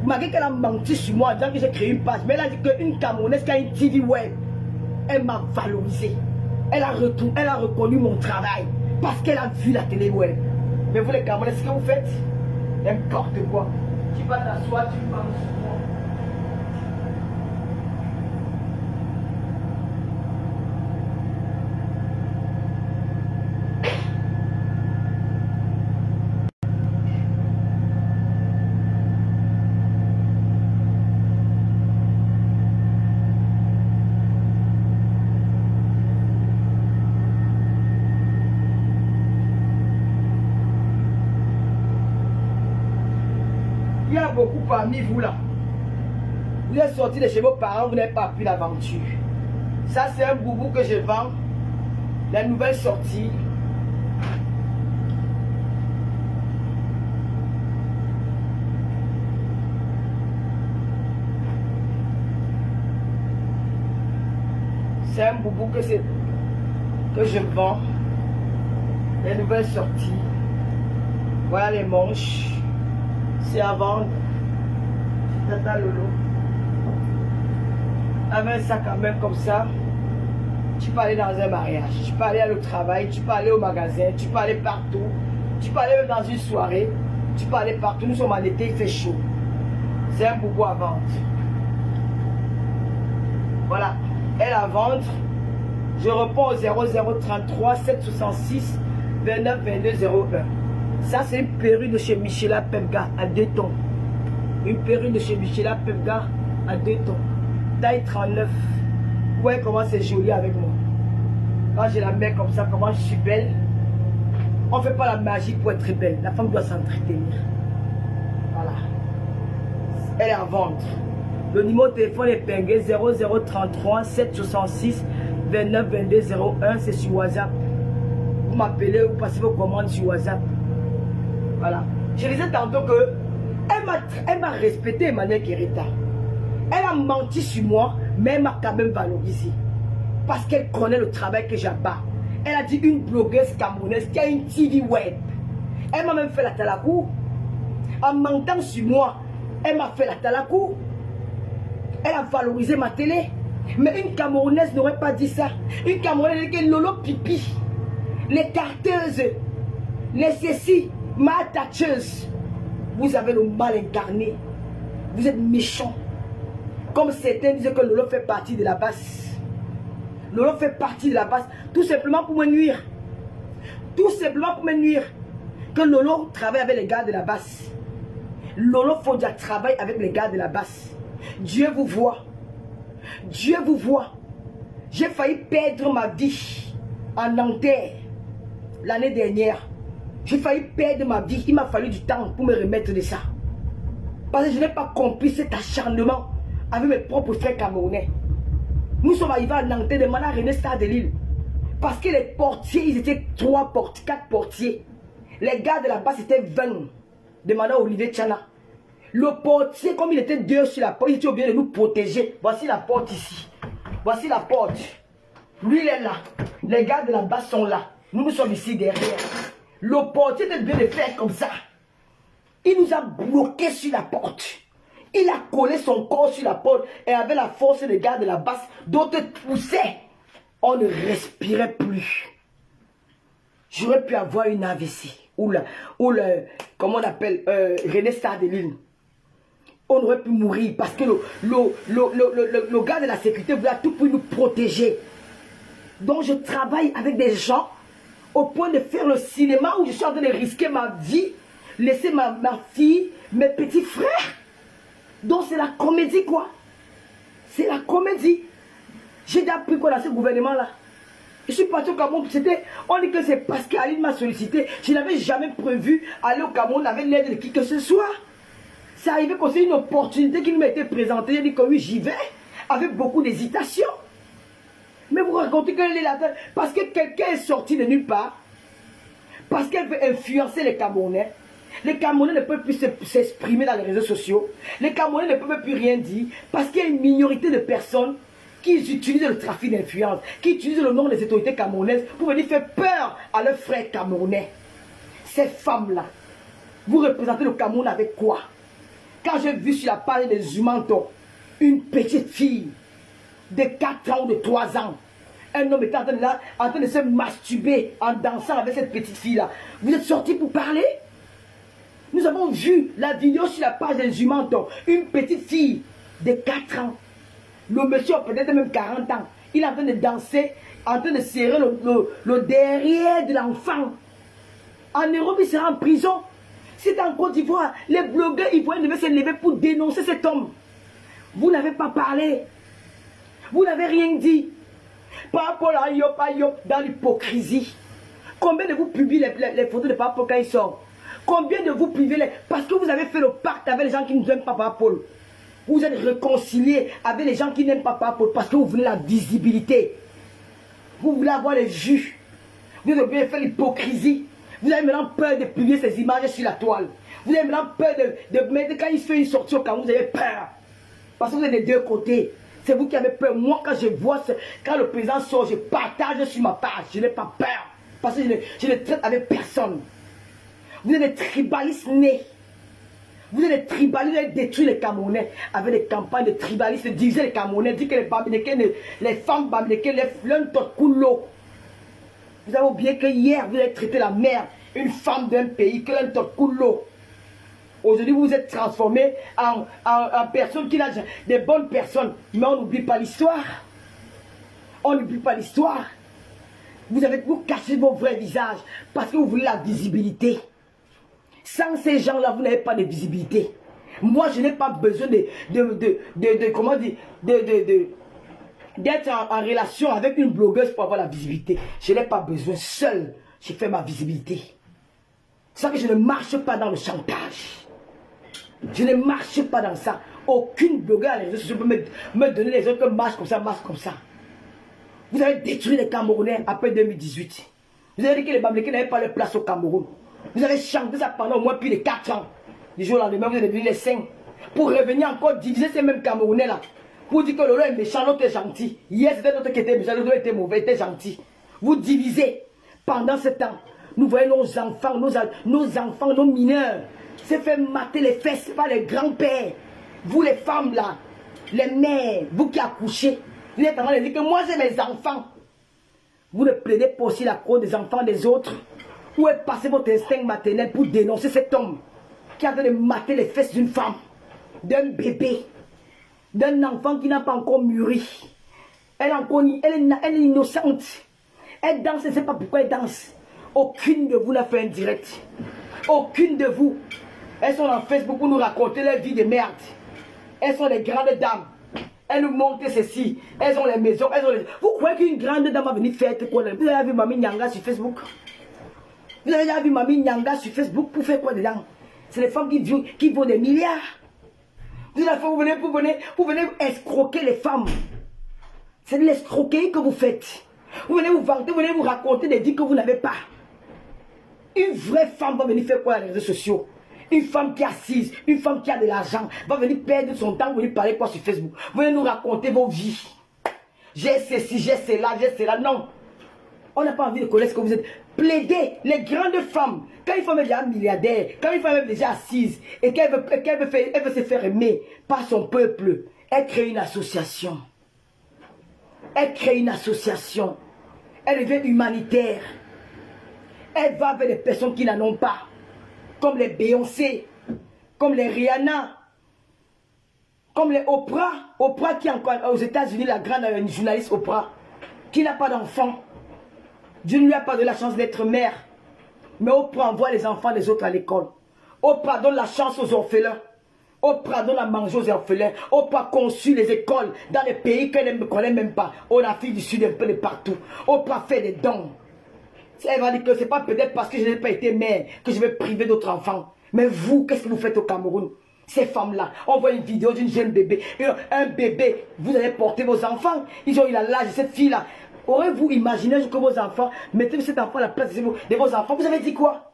Malgré qu'elle a menti sur moi en disant que j'ai créé une page, mais elle a dit qu'une Camerounaise qui a une TV web, elle m'a valorisé. Elle a reconnu mon travail parce qu'elle a vu la télé web. Mais vous les Camerounais, ce que vous faites, n'importe quoi. Tu vas t'asseoir, tu parles sur moi. Il y a beaucoup parmi vous là. Vous êtes sortis de chez vos parents, vous n'avez pas pris l'aventure. Ça, c'est un boubou que je vends. La nouvelle sortie. C'est un boubou que je vends. Les nouvelles sorties. Voilà les manches. C'est à vendre. Tata Lolo. Avec un sac à main comme ça. Tu peux aller dans un mariage. Tu peux aller au travail. Tu peux aller au magasin. Tu peux aller partout. Tu peux aller même dans une soirée. Tu peux aller partout. Nous sommes en été, il fait chaud. C'est un boubou à vendre. Voilà. Elle à vendre. Je réponds au 0033 766 29 22 01. Ça, c'est une perruque de chez Michela Pemga à 2 tons. Une perruque de chez Michela Pemga à 2 tons. Taille 39. Vous voyez comment c'est joli avec moi. Quand je la mets comme ça, comment je suis belle. On ne fait pas la magie pour être belle. La femme doit s'entretenir. Voilà. Elle est à vendre. Le numéro de téléphone est pingué 0033 766 29 22 01. C'est sur WhatsApp. Vous m'appelez ou passez vos commandes sur WhatsApp. Voilà. Je disais tantôt que elle m'a respecté, Emmanuel Kerita. Elle a menti sur moi, mais elle m'a quand même valorisé. Parce qu'elle connaît le travail que j'abats. Elle a dit une blogueuse camerounaise qui a une TV web. Elle m'a même fait la talakou. En mentant sur moi, elle m'a fait la talakou. Elle a valorisé ma télé. Mais une Camerounaise n'aurait pas dit ça. Une Camerounaise dit que Lolo Pipi, les carteuses, les ceci, ma tâcheuse. Vous avez le mal incarné. Vous êtes méchants. Comme certains disent que Lolo fait partie de la basse. Lolo fait partie de la basse. Tout simplement pour me nuire. Tout simplement pour me nuire. Que Lolo travaille avec les gars de la basse. Lolo Fodia travaille avec les gars de la basse. Dieu vous voit. Dieu vous voit. J'ai failli perdre ma vie en Nanterre l'année dernière. J'ai failli perdre ma vie. Il m'a fallu du temps pour me remettre de ça. Parce que je n'ai pas compris cet acharnement avec mes propres frères camerounais. Nous sommes arrivés à Nanterre, demandant à René Star de Lille. Parce que les portiers, ils étaient 4 portiers. Les gars de la base étaient 20. Demandant à Olivier Tchana. Le portier, comme il était 2 sur la porte, il était obligé de nous protéger. Voici la porte ici. Voici la porte. Lui, il est là. Les gars de la base sont là. Nous sommes ici derrière. Le portier était obligé de faire comme ça. Il nous a bloqués sur la porte. Il a collé son corps sur la porte et avec la force des gars de la base, d'autres poussaient. On ne respirait plus. J'aurais pu avoir une AVC. Comment on appelle, René Star de Lille. On aurait pu mourir parce que le gars de la sécurité voulait tout pour nous protéger. Donc je travaille avec des gens au point de faire le cinéma où je suis en train de risquer ma vie, laisser ma fille, mes petits frères. Donc c'est la comédie quoi. C'est la comédie. J'ai déjà pris quoi dans ce gouvernement-là. Je suis parti au Cameroun, on dit que c'est parce qu'Aline m'a sollicité. Je n'avais jamais prévu aller au Cameroun avec l'aide de qui que ce soit. C'est arrivé que c'est une opportunité qui nous m'a été présentée. J'ai dit que oui, j'y vais, avec beaucoup d'hésitation. Mais vous racontez qu'elle est là parce que quelqu'un est sorti de nulle part, parce qu'elle veut influencer les Camerounais. Les Camerounais ne peuvent plus s'exprimer dans les réseaux sociaux. Les Camerounais ne peuvent plus rien dire, parce qu'il y a une minorité de personnes qui utilisent le trafic d'influence, qui utilisent le nom des autorités camerounaises pour venir faire peur à leurs frères camerounais. Ces femmes-là, vous représentez le Cameroun avec quoi? Quand j'ai vu sur la page des Humantos, une petite fille de 4 ans ou de 3 ans, un homme était en train de se masturber en dansant avec cette petite fille-là. Vous êtes sortis pour parler? Nous avons vu la vidéo sur la page des Humantos, une petite fille de 4 ans. Le monsieur a peut-être même 40 ans. Il est en train de danser, en train de serrer le derrière de l'enfant. En Europe, il sera en prison. C'est en Côte d'Ivoire. Les blogueurs ivoiriens devaient se lever pour dénoncer cet homme. Vous n'avez pas parlé. Vous n'avez rien dit. Par rapport à Yop, dans l'hypocrisie. Combien de vous publiez les photos de Papa quand il sort? Combien de vous privez les... Parce que vous avez fait le pacte avec les gens qui ne aiment pas Papa Paul. Vous êtes réconciliés avec les gens qui n'aiment pas Papa Paul parce que vous voulez la visibilité. Vous voulez avoir les vues. Vous avez bien fait l'hypocrisie. Vous avez maintenant peur de publier ces images sur la toile. Vous avez maintenant peur de mettre... Quand il se fait une sortie au camp, vous avez peur. Parce que vous êtes des deux côtés. C'est vous qui avez peur. Moi, quand je vois... Quand le président sort, je partage sur ma page. Je n'ai pas peur. Parce que je ne traite avec personne. Vous êtes des tribalistes nés. Vous êtes des tribalistes, vous avez détruit les Camerounais avec des campagnes de tribalistes, de diviser les Camerounais, dire que les Bamileke, les femmes Bamileke, les l'un. Vous avez oublié que hier, vous avez traité la mère, une femme d'un pays, que l'un. Aujourd'hui, vous vous êtes transformé en personne qui n'a des bonnes personnes. Mais on n'oublie pas l'histoire. On n'oublie pas l'histoire. Vous cachez vos vrais visages parce que vous voulez la visibilité. Sans ces gens-là, vous n'avez pas de visibilité. Moi, je n'ai pas besoin comment dire, d'être en relation avec une blogueuse pour avoir la visibilité. Je n'ai pas besoin. Seul, je fais ma visibilité. C'est ça que je ne marche pas dans le chantage. Je ne marche pas dans ça. Aucune blogueuse à les réseaux sociaux peut me donner les autres que marche comme ça, marche comme ça. Vous avez détruit les Camerounais après 2018. Vous avez dit que les Bamileke n'avaient pas de place au Cameroun. Vous avez chanté ça pendant au moins plus de 4 ans. Du jour au lendemain, vous êtes devenus les 5. Pour revenir encore diviser ces mêmes Camerounais-là. Pour dire que l'autre est méchant, l'autre est gentil. Hier, c'était l'autre qui était méchant, l'autre était mauvais, était gentil. Vous divisez. Pendant ce temps, nous voyons nos enfants, nos mineurs, se faire mater les fesses par les grands-pères. Vous les femmes là, les mères, vous qui accouchez, vous êtes en train de dire que moi j'ai mes enfants. Vous ne plaidez pas aussi la cause des enfants des autres. Où est passé votre instinct maternel pour dénoncer cet homme qui a de mater les fesses d'une femme, d'un bébé, d'un enfant qui n'a pas encore mûri. Elle est innocente. Elle danse, elle ne sait pas pourquoi elle danse. Aucune de vous n'a fait un direct. Aucune de vous. Elles sont en Facebook pour nous raconter leur vie de merde. Elles sont des grandes dames. Elles nous montrent ceci. Elles ont les maisons. Vous croyez qu'une grande dame va venir faire quoi? Vous avez vu Mamie Nyanga sur Facebook? Vous avez déjà vu Mamie Nyanga sur Facebook pour faire quoi dedans? C'est les femmes qui vaut des milliards. Vous venez escroquer les femmes. C'est de l'escroquerie que vous faites. Vous venez vous vanter, vous venez vous raconter des vies que vous n'avez pas. Une vraie femme va venir faire quoi dans les réseaux sociaux? Une femme qui est assise, une femme qui a de l'argent, va venir perdre son temps, venir parler quoi sur Facebook? Vous venez nous raconter vos vies. J'ai ceci, j'ai cela, j'ai cela. Non. On n'a pas envie de connaître ce que vous êtes. Plaidez les grandes femmes. Quand une femme est déjà milliardaire, quand une femme est déjà assise et qu'elle veut se faire aimer par son peuple, elle crée une association. Elle crée une association. Elle devient humanitaire. Elle va avec des personnes qui n'en ont pas. Comme les Beyoncé, comme les Rihanna, comme les Oprah. Oprah qui est encore aux États-Unis, la grande journaliste Oprah, qui n'a pas d'enfant. Dieu ne lui a pas de la chance d'être mère. Mais Oprah envoie les enfants des autres à l'école. Oprah donne la chance aux orphelins. Oprah donne à manger aux orphelins. Oprah conçut les écoles dans les pays qu'elle ne connaît même pas. En Afrique du Sud, un peu de partout. Oprah fait des dons. Elle va dire que ce n'est pas peut-être parce que je n'ai pas été mère que je vais priver d'autres enfants. Mais vous, qu'est-ce que vous faites au Cameroun? Ces femmes-là, on voit une vidéo d'une jeune bébé. Un bébé, vous allez porter vos enfants. Ils ont eu l'âge de cette fille-là. Aurez-vous imaginé que vos enfants, mettez cet enfant à la place de vos enfants? Vous avez dit quoi?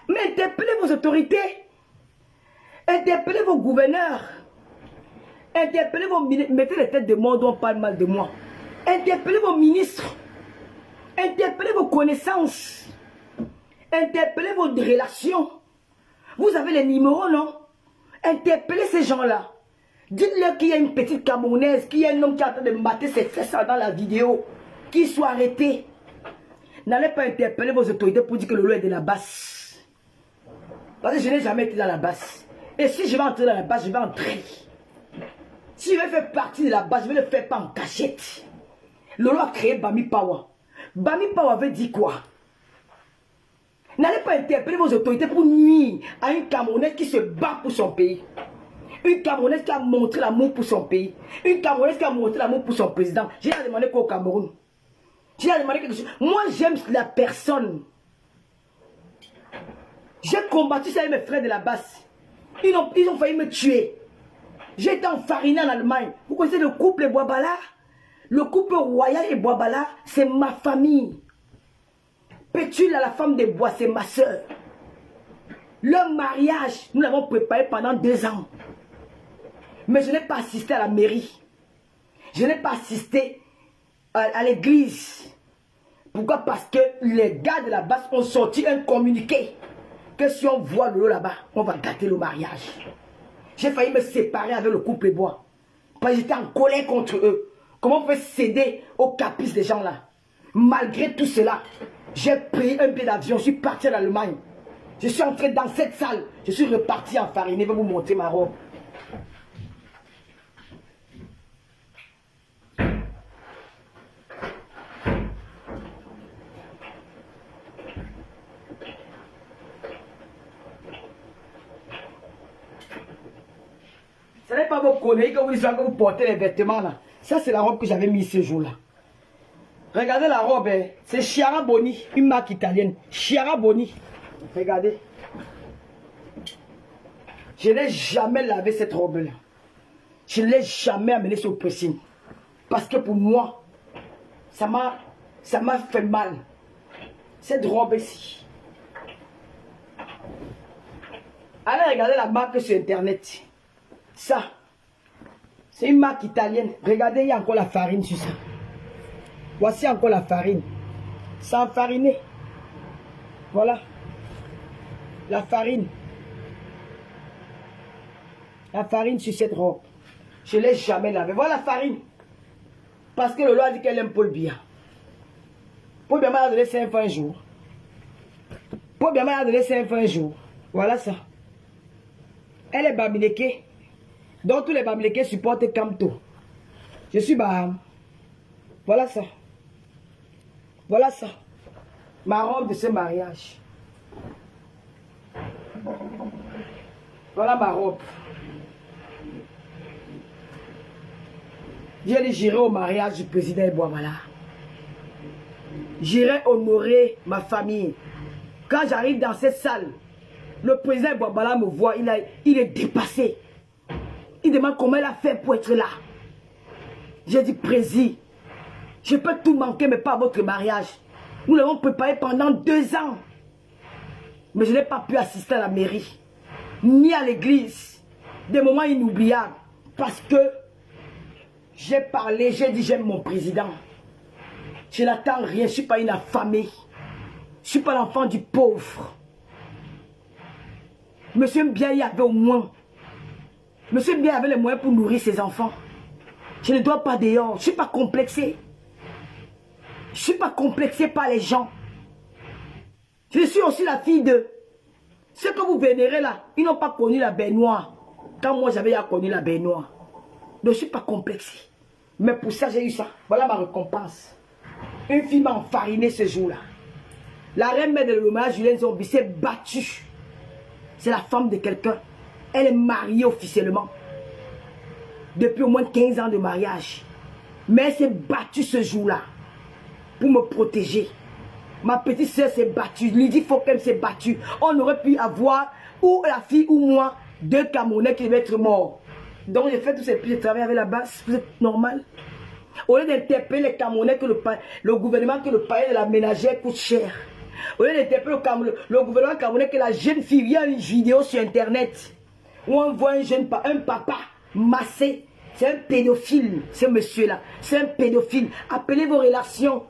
Mais interpellez vos autorités. Interpellez vos gouverneurs. Interpellez vos ministres. Mettez les têtes de moi, on parle mal de moi. Interpellez vos ministres. Interpellez vos connaissances. Interpellez vos relations. Vous avez les numéros, non? Interpellez ces gens-là. Dites-leur qu'il y a une petite Camerounaise, qu'il y a un homme qui est en train de mater ses fesses dans la vidéo. Qu'il soit arrêté. N'allez pas interpeller vos autorités pour dire que le lot est de la basse. Parce que je n'ai jamais été dans la basse. Et si je vais entrer dans la basse, je vais entrer. Si je vais faire partie de la basse, je ne vais le faire pas en cachette. Lolo a créé Bami Power. Bami Power veut dire quoi? N'allez pas interpeller vos autorités pour nuire à une Camerounaise qui se bat pour son pays. Une Camerounaise qui a montré l'amour pour son pays. Une Camerounaise qui a montré l'amour pour son président. J'ai demandé quoi au Cameroun? J'ai demandé quelque chose. Moi, j'aime la personne. J'ai combattu ça avec mes frères de la basse. Ils ont failli me tuer. J'ai été enfariné en Allemagne. Vous connaissez le couple Boisbala? Le couple royal et Boisbala, c'est ma famille. Pétule, la femme des Bois, c'est ma soeur. Le mariage, nous l'avons préparé pendant 2 ans. Mais je n'ai pas assisté à la mairie. Je n'ai pas assisté à l'église. Pourquoi? Parce que les gars de la base ont sorti un communiqué. Que si on voit Lolo là-bas, on va gâter le mariage. J'ai failli me séparer avec le couple Bois. Parce que j'étais en colère contre eux. Comment on peut céder aux caprices des gens là? Malgré tout cela, j'ai payé un billet d'avion, je suis parti en Allemagne. Je suis entré dans cette salle, je suis reparti enfariné. Je vais vous montrer ma robe. Ce n'est pas vos conneries que vous portez les vêtements là. Ça c'est la robe que j'avais mise ce jour-là. Regardez la robe, hein. C'est Chiara Boni, une marque italienne. Chiara Boni. Regardez. Je n'ai jamais lavé cette robe-là. Je ne l'ai jamais amenée sur le pressing. Parce que pour moi, ça m'a fait mal. Cette robe ici. Allez regarder la marque sur internet. Ça, c'est une marque italienne. Regardez, il y a encore la farine sur ça. Voici encore la farine. C'est enfariné. Voilà. La farine. La farine sur cette robe. Je ne l'ai jamais lavée. Voilà la farine. Parce que le loi dit qu'elle aime Paul Biya. Paul Biya m'a donné 5 francs un jour. Paul Biya m'a donné 5 francs un jour. Voilà ça. Elle est Bamileke. Donc tous les Bamileke supportent Kamto. Je suis Baham. Voilà ça. Voilà ça. Ma robe de ce mariage. Voilà ma robe. J'irai au mariage du président Boisbala. J'irai honorer ma famille. Quand j'arrive dans cette salle, le président Boisbala me voit, il est dépassé. Il demande comment il a fait pour être là. J'ai dit, président, je peux tout manquer, mais pas votre mariage. Nous l'avons préparé pendant 2 ans. Mais je n'ai pas pu assister à la mairie, ni à l'église. Des moments inoubliables. Parce que j'ai parlé, j'ai dit j'aime mon président. Je n'attends rien, je ne suis pas une affamée. Je ne suis pas l'enfant du pauvre. Monsieur Biaye avait au moins. Monsieur Biaye avait les moyens pour nourrir ses enfants. Je ne dois pas dehors, je ne suis pas complexé. Je ne suis pas complexé par les gens. Je suis aussi la fille de... Ceux que vous vénérez là, ils n'ont pas connu la baignoire. Quand moi j'avais connu la baignoire. Donc je ne suis pas complexé. Mais pour ça j'ai eu ça. Voilà ma récompense. Une fille m'a enfariné ce jour-là. La reine mère de l'hommage, Julien Zombi, s'est battue. C'est la femme de quelqu'un. Elle est mariée officiellement. Depuis au moins 15 ans de mariage. Mais elle s'est battue ce jour-là. Pour me protéger. Ma petite soeur s'est battue. Lydie Fokem s'est battue. On aurait pu avoir, ou la fille ou moi, 2 Camerounais qui devaient être morts. Donc j'ai fait tous ces petits travail avec la base. Vous êtes normal. Au lieu d'interpeller les Camerounais que le gouvernement, que le palais de la ménagère coûte cher. Au lieu d'interpeller le gouvernement camerounais que la jeune fille, il y a une vidéo sur internet où on voit un papa massé. C'est un pédophile, ce monsieur-là. C'est un pédophile. Appelez vos relations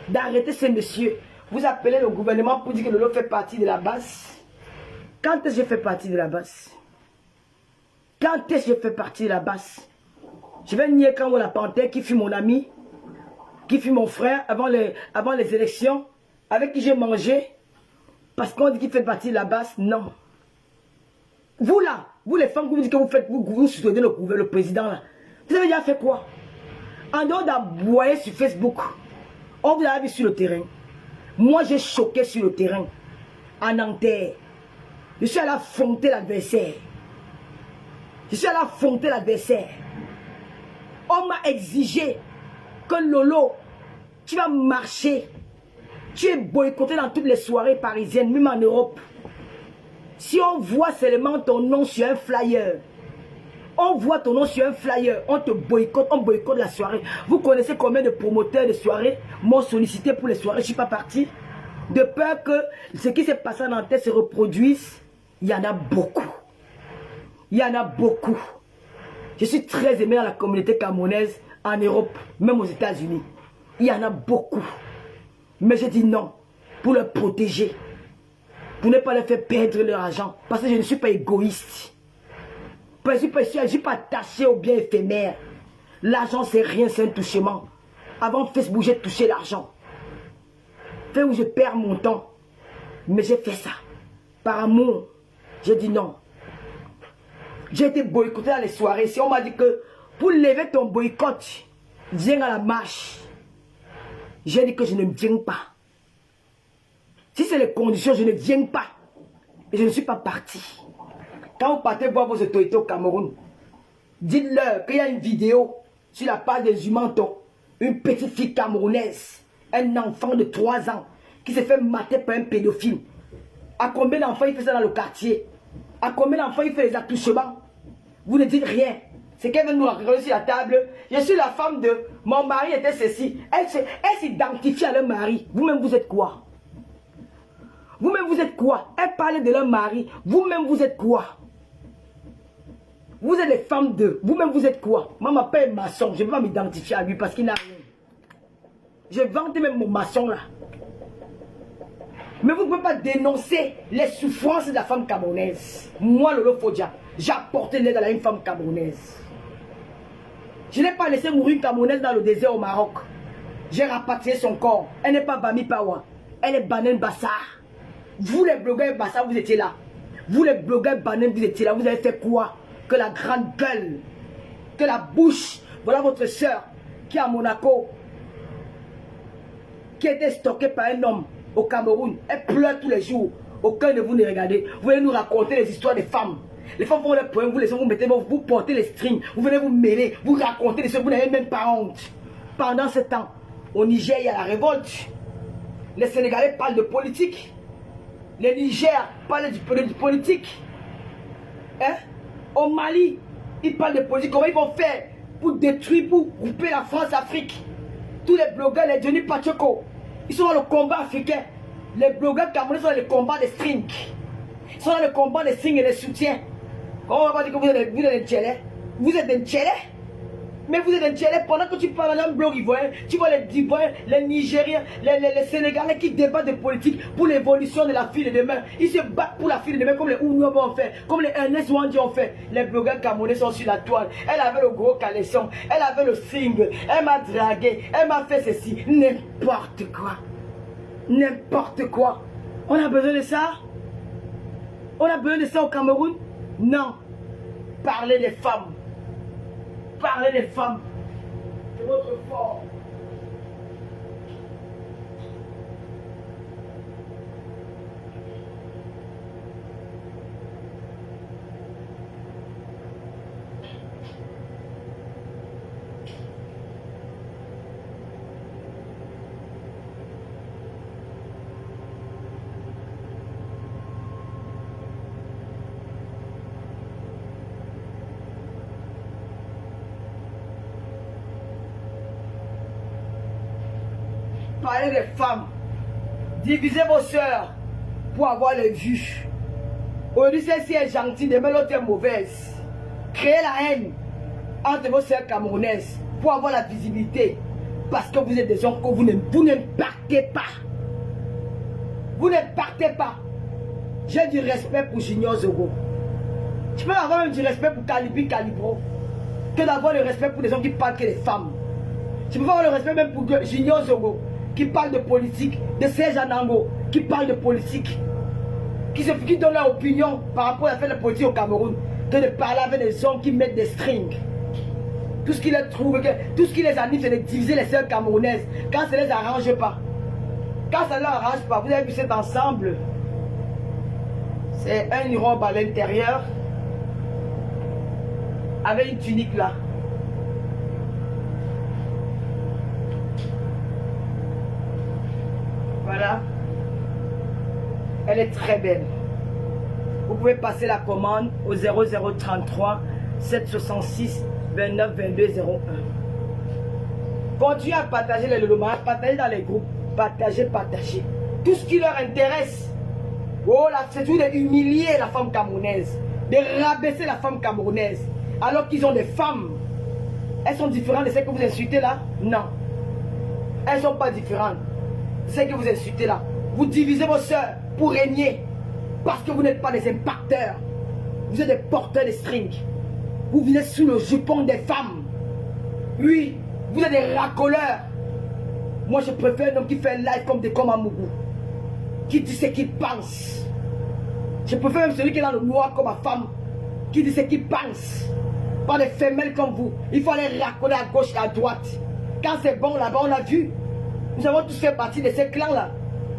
d'arrêter ce monsieur. Vous appelez le gouvernement pour dire que Lolo fait partie de la base. Quand est-ce que je fais partie de la base? Quand est-ce que je fais partie de la base? Je vais nier quand la panthère qui fut mon ami, qui fut mon frère avant les élections, avec qui j'ai mangé, parce qu'on dit qu'il fait partie de la base. Non. Vous là, vous les femmes, vous dites que vous soutenez le président là. Vous avez déjà fait quoi? En dehors d'aboyer sur Facebook, on vous a vu sur le terrain. Moi j'ai choqué sur le terrain, en Nanterre. Je suis allé affronter l'adversaire. Je suis allé affronter l'adversaire. On m'a exigé que Lolo, tu vas marcher. Tu es boycotté dans toutes les soirées parisiennes, même en Europe. Si on voit seulement ton nom sur un flyer, on voit ton nom sur un flyer, on te boycotte, on boycotte la soirée. Vous connaissez combien de promoteurs de soirées m'ont sollicité pour les soirées, je ne suis pas parti. De peur que ce qui s'est passé en tête se reproduise, il y en a beaucoup. Il y en a beaucoup. Je suis très aimé dans la communauté camerounaise, en Europe, même aux États-Unis. Il y en a beaucoup. Mais je dis non, pour les protéger. Pour ne pas leur faire perdre leur argent. Parce que je ne suis pas égoïste. Je ne suis pas attaché au bien éphémère. L'argent, c'est rien, c'est un touchement. Avant Facebook, j'ai touché l'argent. Fait où je perds mon temps. Mais j'ai fait ça. Par amour, j'ai dit non. J'ai été boycotté dans les soirées. Si on m'a dit que pour lever ton boycott, viens à la marche. J'ai dit que je ne viens pas. Si c'est les conditions, je ne viens pas. Et je ne suis pas parti. Quand vous partez voir vos autorités au Cameroun, dites-leur qu'il y a une vidéo sur la page des Humanto, une petite fille camerounaise, un enfant de 3 ans, qui s'est fait mater par un pédophile. À combien d'enfants il fait ça dans le quartier? À combien d'enfants il fait les attouchements? Vous ne dites rien. C'est qu'elle vient nous raconter sur la table. Je suis la femme de... Mon mari était ceci. Elle s'identifie à leur mari. Vous-même, vous êtes quoi? Vous-même, vous êtes quoi? Elle parlait de leur mari. Vous-même, vous êtes quoi? Vous êtes les femmes de... Vous-même, vous êtes quoi? Moi, ma père est maçon. Je ne vais pas m'identifier à lui parce qu'il n'a rien. Je vante même mon maçon là. Mais vous ne pouvez pas dénoncer les souffrances de la femme camerounaise. Moi, Lolo Fodia, j'ai apporté l'aide à une femme camerounaise. Je n'ai pas laissé mourir une camerounaise dans le désert au Maroc. J'ai rapatrié son corps. Elle n'est pas Bami Pawa. Elle est Banen Bassar. Vous les blogueurs Bassar, vous étiez là. Vous les blogueurs Banen, vous étiez là. Vous avez fait quoi? Que la grande gueule. Que la bouche. Voilà votre soeur qui est à Monaco. Qui a été stockée par un homme au Cameroun. Elle pleure tous les jours. Aucun de vous ne regardez. Vous venez nous raconter les histoires des femmes. Les femmes font les poèmes, vous mettez, vous portez les strings, vous venez vous mêler, vous racontez des choses, vous n'avez même pas honte. Pendant ce temps, au Niger, il y a la révolte. Les Sénégalais parlent de politique. Les Niger parlent de politique. Hein? Au Mali, ils parlent de politique. Comment ils vont faire pour détruire, pour couper la France-Afrique? Tous les blogueurs, les Johnny Pachoko, ils sont dans le combat africain. Les blogueurs camerounais sont dans le combat des strings. Ils sont dans le combat des strings et des soutiens. On va pas dire que vous êtes un tchélé. Vous êtes un tchélé. Mais vous êtes un tchélé. Pendant que tu parles dans un blog ivoirien, tu vois les Ivoiriens, les Nigériens, les Sénégalais qui débattent de politique pour l'évolution de la fille de demain. Ils se battent pour la fille de demain comme les Ounyobo ont fait, comme les Ernest Wandi ont fait. Les blogueurs camerounais sont sur la toile. Elle avait le gros caleçon, elle avait le single, elle m'a dragué, elle m'a fait ceci. N'importe quoi. N'importe quoi. On a besoin de ça? On a besoin de ça au Cameroun? Non. Parlez des femmes. Parlez des femmes. C'est votre fort. Parlez des femmes. Divisez vos soeurs pour avoir les vues. Aujourd'hui, celle-ci est gentille, demain l'autre est mauvaise. Créez la haine entre vos soeurs camerounaises pour avoir la visibilité. Parce que vous êtes des hommes que vous ne partez pas. Vous ne partez pas. J'ai du respect pour Junior Zogo. Je peux avoir même du respect pour Calibi Calibro. Que d'avoir le respect pour des hommes qui parlent que des femmes. Je peux avoir le respect même pour Junior Zogo, qui parle de politique, de Serge Anango, qui parle de politique, qui donnent leur opinion par rapport à faire la politique au Cameroun, que de parler avec des hommes qui mettent des strings. Tout ce qui les trouve, tout ce qui les anime, c'est de diviser les sœurs camerounaises quand ça ne les arrange pas. Quand ça ne leur arrange pas, vous avez vu cet ensemble, c'est une robe à l'intérieur, avec une tunique là. Voilà. Elle est très belle. Vous pouvez passer la commande au 0033 766 29 22 01. Continuez à partager les lolomas, partagez dans les groupes, partagez. Tout ce qui leur intéresse. Oh là, c'est tout d'humilier la femme camerounaise, de rabaisser la femme camerounaise, alors qu'ils ont des femmes. Elles sont différentes de celles que vous insultez là? Non. Elles ne sont pas différentes de celles que vous insultez là. Vous divisez vos soeurs pour régner. Parce que vous n'êtes pas des impacteurs. Vous êtes des porteurs de strings. Vous venez sous le jupon des femmes. Oui, vous êtes des racoleurs. Moi, je préfère un homme qui fait live comme des Komamougou, qui dit ce qu'il pense. Je préfère même celui qui est dans le noir comme ma femme, qui dit ce qu'il pense. Pas des femelles comme vous. Il faut aller racoler à gauche et à droite. Quand c'est bon là-bas, on a vu. Nous avons tous fait partie de ces clans-là.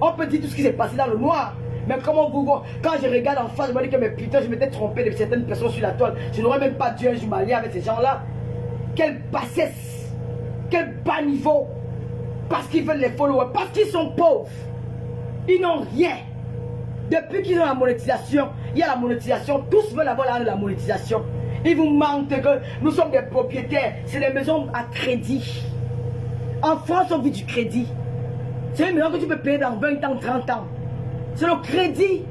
On peut dire tout ce qui s'est passé dans le noir. Mais comment vous... Quand je regarde en face, je me dis que mais putain, je m'étais trompé de certaines personnes sur la toile. Je n'aurais même pas dû un jour m'allier avec ces gens-là. Quelle bassesse. Quel bas niveau. Parce qu'ils veulent les followers. Parce qu'ils sont pauvres. Ils n'ont rien. Depuis qu'ils ont la monétisation, il y a la monétisation. Tous veulent avoir la monétisation. Ils vous mentent que nous sommes des propriétaires. C'est des maisons à crédit. En France, on vit du crédit. C'est une maison que tu peux payer dans 20 ans, 30 ans. C'est le crédit.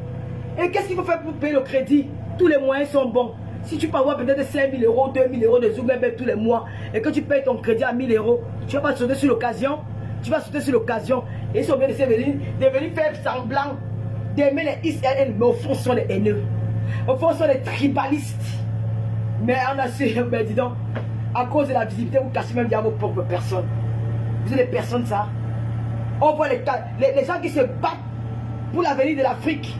Et qu'est-ce qu'il faut faire pour payer le crédit? Tous les moyens sont bons. Si tu peux avoir peut-être 5 000 euros, 2 000 euros de Zoom tous les mois et que tu payes ton crédit à 1 000 euros, tu vas pas sauter sur l'occasion. Tu vas sauter sur l'occasion. Et ils sont bien de venir faire semblant d'aimer les Israéliens. Mais au fond, ce sont des haineux. Au fond, ce sont des tribalistes. Mais on a su, mais dis donc, à cause de la visibilité, vous cachez même bien vos propres personnes. Vous êtes des personnes, ça. On voit les gens qui se battent pour l'avenir de l'Afrique.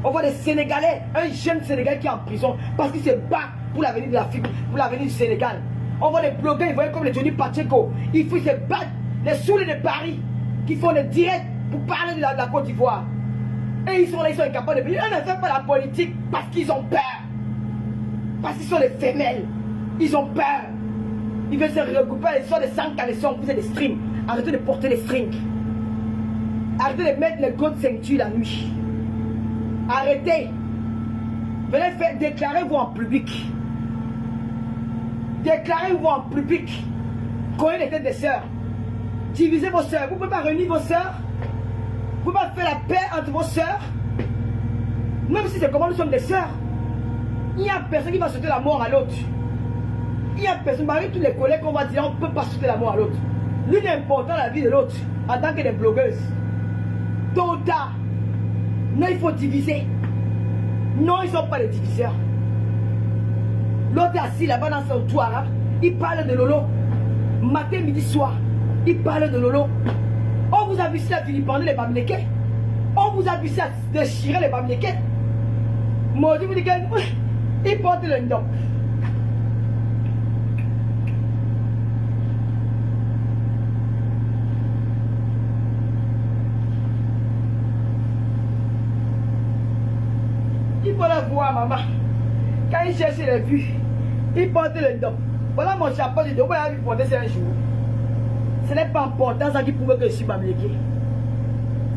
On voit des Sénégalais, un jeune Sénégalais qui est en prison parce qu'il se bat pour l'avenir de l'Afrique, pour l'avenir du Sénégal. On voit des blogueurs, ils voient comme les Johnny Pacheco. Ils se battent, les saoulés de Paris, qui font des directs pour parler de la Côte d'Ivoire. Et ils sont là, ils sont incapables de payer. Ils ne font pas la politique parce qu'ils ont peur. Parce qu'ils sont des femelles. Ils ont peur. Ils veulent se regrouper à l'histoire des 100 caleçons. Vous êtes des strings. Arrêtez de porter les strings. Arrêtez de mettre les grosses ceintures la nuit. Arrêtez. Venez faire, déclarez-vous en public. Déclarez-vous en public. Cognez les têtes des sœurs. Divisez vos sœurs. Vous ne pouvez pas réunir vos sœurs. Vous ne pouvez pas faire la paix entre vos sœurs. Même si c'est comment nous sommes des sœurs. Il n'y a personne qui va sauter la mort à l'autre. Il n'y a personne, malgré tous les collègues qu'on va dire, on ne peut pas sauter la mort à l'autre. L'une est important dans la vie de l'autre, en tant que des blogueuses. Tôt ou tard, non, il faut diviser. Non, ils ne sont pas les diviseurs. L'autre est assis là-bas dans son toit, hein? Il parle de Lolo. Matin, midi, soir, il parle de Lolo. On vous a vu à vilipender les Bamileke. On vous a vu à déchirer les Bamileke. Maudit vous dit qu'il porte le ndop. Il faut la voir, maman. Quand il cherche les vues, il porte le ndop. Voilà mon chapeau de dos. Il va porter ça un jour. Ce n'est pas important ça qui prouve que je suis Bamileke.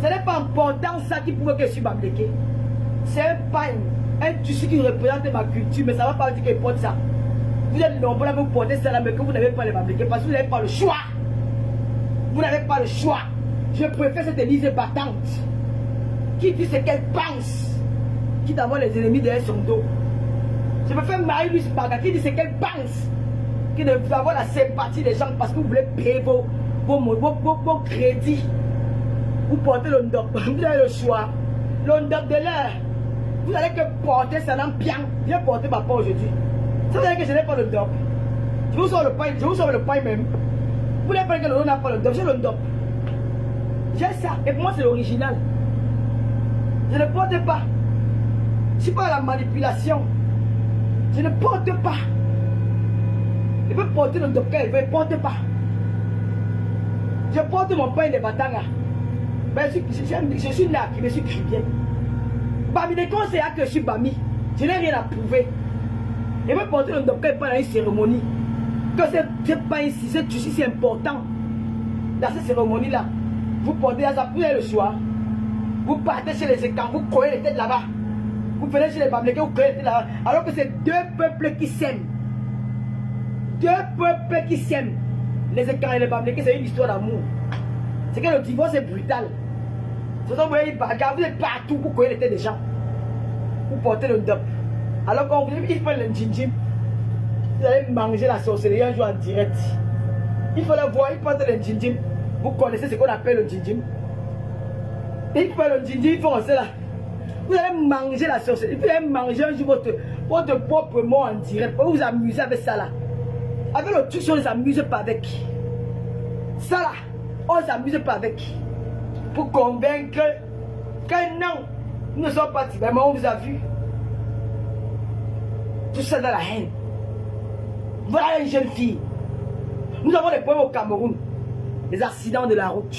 Ce n'est pas important ça qui prouve que je suis Bamileke. C'est un pain, un tissu qui représente ma culture, mais ça ne va pas dire qu'il porte ça. Vous êtes nombreux à vous porter ça là, mais que vous n'avez pas les Bamileke parce que vous n'avez pas le choix. Vous n'avez pas le choix. Je préfère cette Élise battante qui dit ce qu'elle pense, qui d'avoir les ennemis derrière son dos. Je préfère Marie-Louise Baga qui dit ce qu'elle pense, qui d'avoir la sympathie des gens parce que vous voulez payer vos crédits. Vous portez le ndop, vous avez le choix. Le ndop de l'air, vous allez que porter ça dans bien. Je vais porter ma part aujourd'hui. Ça veut dire que je n'ai pas le ndop. Je vous sors le pain même. Vous n'avez pas que le n'a pas le ndop, j'ai le ndop. J'ai ça, et pour moi c'est l'original. Je ne porte pas. Je ne suis pas à la manipulation. Je ne porte pas. Il veut porter le ndop, il ne porte pas. Je porte mon pain de Batanga. Mais je suis là, je me suis crié. Parmi les conseillers que je suis Bami, je n'ai rien à prouver. Il veut porter le ndop, il pas dans une cérémonie. Que c'est pas ici, c'est ici, c'est important. Dans cette cérémonie-là, vous portez à ça, vous avez le choix. Vous partez chez les écrans, vous collez les têtes là-bas. Vous venez chez les Bamileke, vous créez là, alors que c'est deux peuples qui s'aiment. Deux peuples qui s'aiment. Les Écarts et les Bamileke, c'est une histoire d'amour. C'est que le divorce est brutal. C'est ça, vous voyez, vous êtes partout pour courir les têtes des gens. Vous portez le dop. Alors quand vous dites, il faut le djinjim, vous allez manger la sorcellerie un jour en direct. Il faut le voir, il porte le djinjim. Vous connaissez ce qu'on appelle le djinjim. Il faut le djinjim, il faut rester là. Vous allez manger la sorcellerie. Vous allez manger un jour votre propre mot en direct. Vous vous amusez avec ça là. Avec le truc, on ne s'amuse pas avec. Ça là, on ne s'amuse pas avec. Pour convaincre que non, nous ne sommes pas tibétains, mais on vous a vu. Tout ça dans la haine. Voilà une jeune fille. Nous avons des problèmes au Cameroun. Les accidents de la route.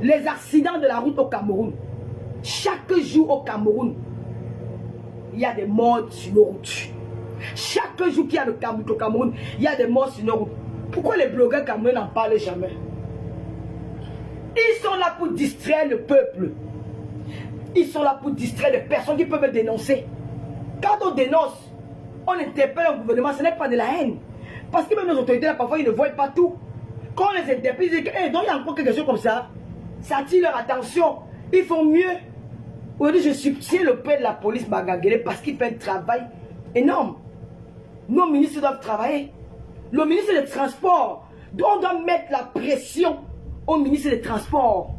Les accidents de la route au Cameroun. Chaque jour au Cameroun, il y a des morts sur nos routes. Chaque jour qu'il y a au Cameroun, il y a des morts sur nos routes. Pourquoi les blogueurs camerounais n'en parlent jamais? Ils sont là pour distraire le peuple. Ils sont là pour distraire les personnes qui peuvent dénoncer. Quand on dénonce, on interpelle un gouvernement, ce n'est pas de la haine. Parce que même nos autorités, là, parfois, ils ne voient pas tout. Quand on les interpelle, ils disent que, hey, donc il y a encore quelque chose comme ça. Ça attire leur attention. Ils font mieux. Aujourd'hui, je soutiens le père de la police Magagele parce qu'il fait un travail énorme. Nos ministres doivent travailler. Le ministre des Transports, on doit mettre la pression au ministre des Transports.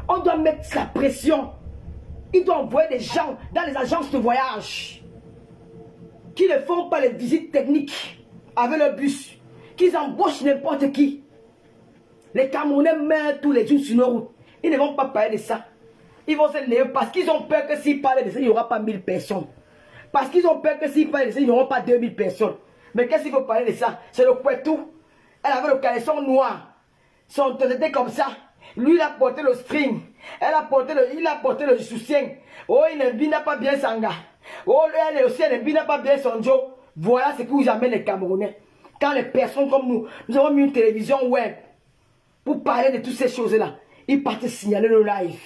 On doit mettre la pression. Il doit envoyer des gens dans les agences de voyage qui ne font pas les visites techniques avec le bus, qu'ils embauchent n'importe qui. Les Camerounais meurent tous les jours sur nos routes. Ils ne vont pas parler de ça. Ils vont se lever parce qu'ils ont peur que s'ils parlent de ça, il n'y aura pas 1000 personnes. Parce qu'ils ont peur que s'ils parlent de ça, il n'y aura pas 2000 personnes. Mais qu'est-ce qu'il faut parler de ça? C'est le Kouetou. Elle avait le caleçon noir. Son tête était comme ça. Lui, il a porté le string. Il a porté le soutien. Oh, il n'a pas bien Sanga. Oh, elle aussi, il n'a pas bien son Joe. Voilà ce qui vous amène les Camerounais. Quand les personnes comme nous avons mis une télévision web pour parler de toutes ces choses-là. Ils partent signaler le live.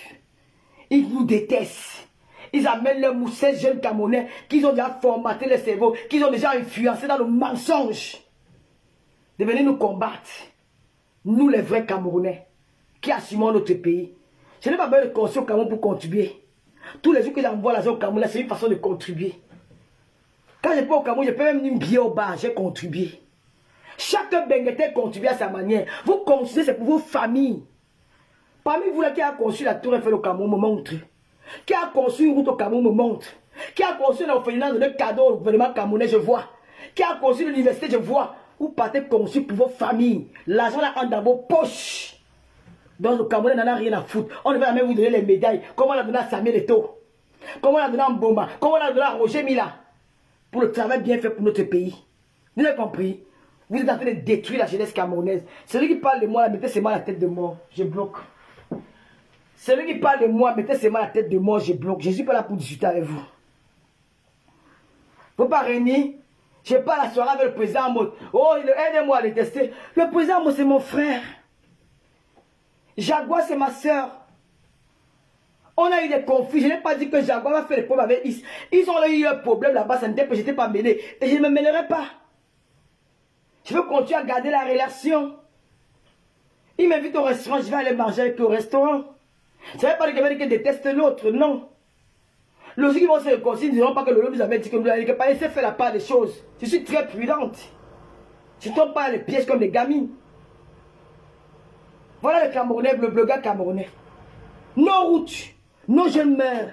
Ils nous détestent. Ils amènent leurs ces jeunes Camerounais qui ont déjà formaté le cerveau, qui ont déjà influencé dans le mensonge. De venir nous combattre. Nous les vrais Camerounais qui assumons notre pays. Je n'ai pas besoin de construire au Cameroun pour contribuer. Tous les jours que j'envoie la zone au Cameroun, c'est une façon de contribuer. Quand je peux au Cameroun, je peux même une billet au bar, j'ai contribué. Chaque Bengueté contribue à sa manière. Vous contribuez, c'est pour vos familles. Parmi vous là qui a construit la tour Eiffel au Cameroun, me montre. Qui a construit une route au Cameroun, me montre. Qui a construit un orphelinat de cadeau au gouvernement camerounais, je vois. Qui a construit l'université, je vois. Vous partez construire pour vos familles. L'argent là entre dans vos poches. Donc le Cameroun n'en a rien à foutre. On ne va jamais vous donner les médailles. Comment on a donné à Samuel Eto'o. Comment on a donné à Mboma. Comment on a donné à Roger Mila. Pour le travail bien fait pour notre pays. Vous avez compris? Vous êtes en train de détruire la jeunesse camerounaise. Celui qui parle de moi, là, mettez ses mains à la tête de moi. Je bloque. Celui qui parle de moi, mettez ses mains à la tête de moi. Je bloque. Je ne suis pas là pour discuter avec vous. Faut pas régner. Je n'ai pas la soirée avec le président Amos. Oh, aidez-moi à le tester. Le président Amos, c'est mon frère. Jaguar, c'est ma soeur. On a eu des conflits. Je n'ai pas dit que Jaguar va faire des problèmes avec Is. Ils ont eu un problème là-bas. Ça n'était pas, je n'étais pas mêlé. Et je ne me mêlerai pas. Je veux continuer à garder la relation. Il m'invite au restaurant. Je vais aller manger avec eux au restaurant. Ça ne veut pas dire qu'il déteste l'autre. Non. Lorsqu'ils vont se réconcilier, ils ne diront pas que le nous avait dit que nous n'avons pas laissé faire la part des choses. Je suis très prudente. Je ne tombe pas dans les pièges comme des gamines. Voilà le Camerounais, le blogueur camerounais. Nos routes, nos jeunes meurent.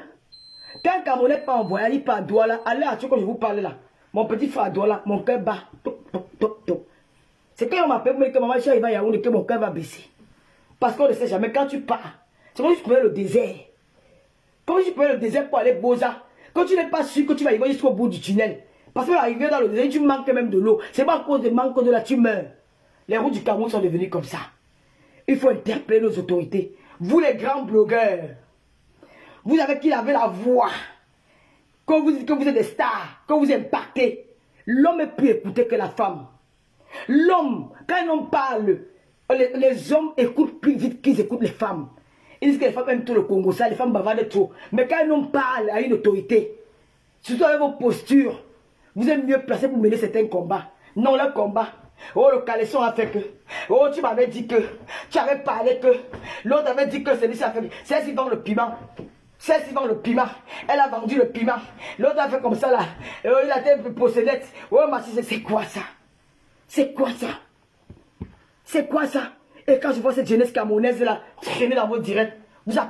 Quand un Camerounais part en voyage, il part à Douala. Allez à ce que je vous parle là. Mon petit frère à Douala, mon cœur bat. C'est quand on m'appelle pour me dire que maman, il va y avoir que mon cœur va baisser. Parce qu'on ne sait jamais quand tu pars. C'est comme si tu prenais le désert. Comment tu peux le désert pour aller Boza? Quand tu n'es pas sûr que tu vas arriver jusqu'au bout du tunnel. Parce que arriver dans le désert, tu manques même de l'eau. C'est pas à cause de manque de la tu meurs. Les routes du Cameroun sont devenues comme ça. Il faut interpeller nos autorités. Vous les grands blogueurs, vous avez qui avez la voix. Quand vous dites que vous êtes des stars, que vous impactez, l'homme est plus écouté que la femme. L'homme, quand un homme parle, les hommes écoutent plus vite qu'ils écoutent les femmes. Ils disent que les femmes aiment tout le Congo, ça, les femmes bavardent trop. Mais quand un homme parle à une autorité, surtout avec vos postures, vous êtes mieux placé pour mener certains combats. Non, le combat. Oh, le caleçon a fait que. Oh, tu m'avais dit que. Tu avais parlé que. L'autre avait dit que celui-ci a fait que. Celle-ci vend le piment. Celle-ci vend le piment. Elle a vendu le piment. L'autre a fait comme ça là. Oh, il a été possédé. Oh, ma fille, c'est quoi ça? C'est quoi ça? C'est quoi ça? Et quand je vois cette jeunesse camerounaise là, traîner dans vos directs,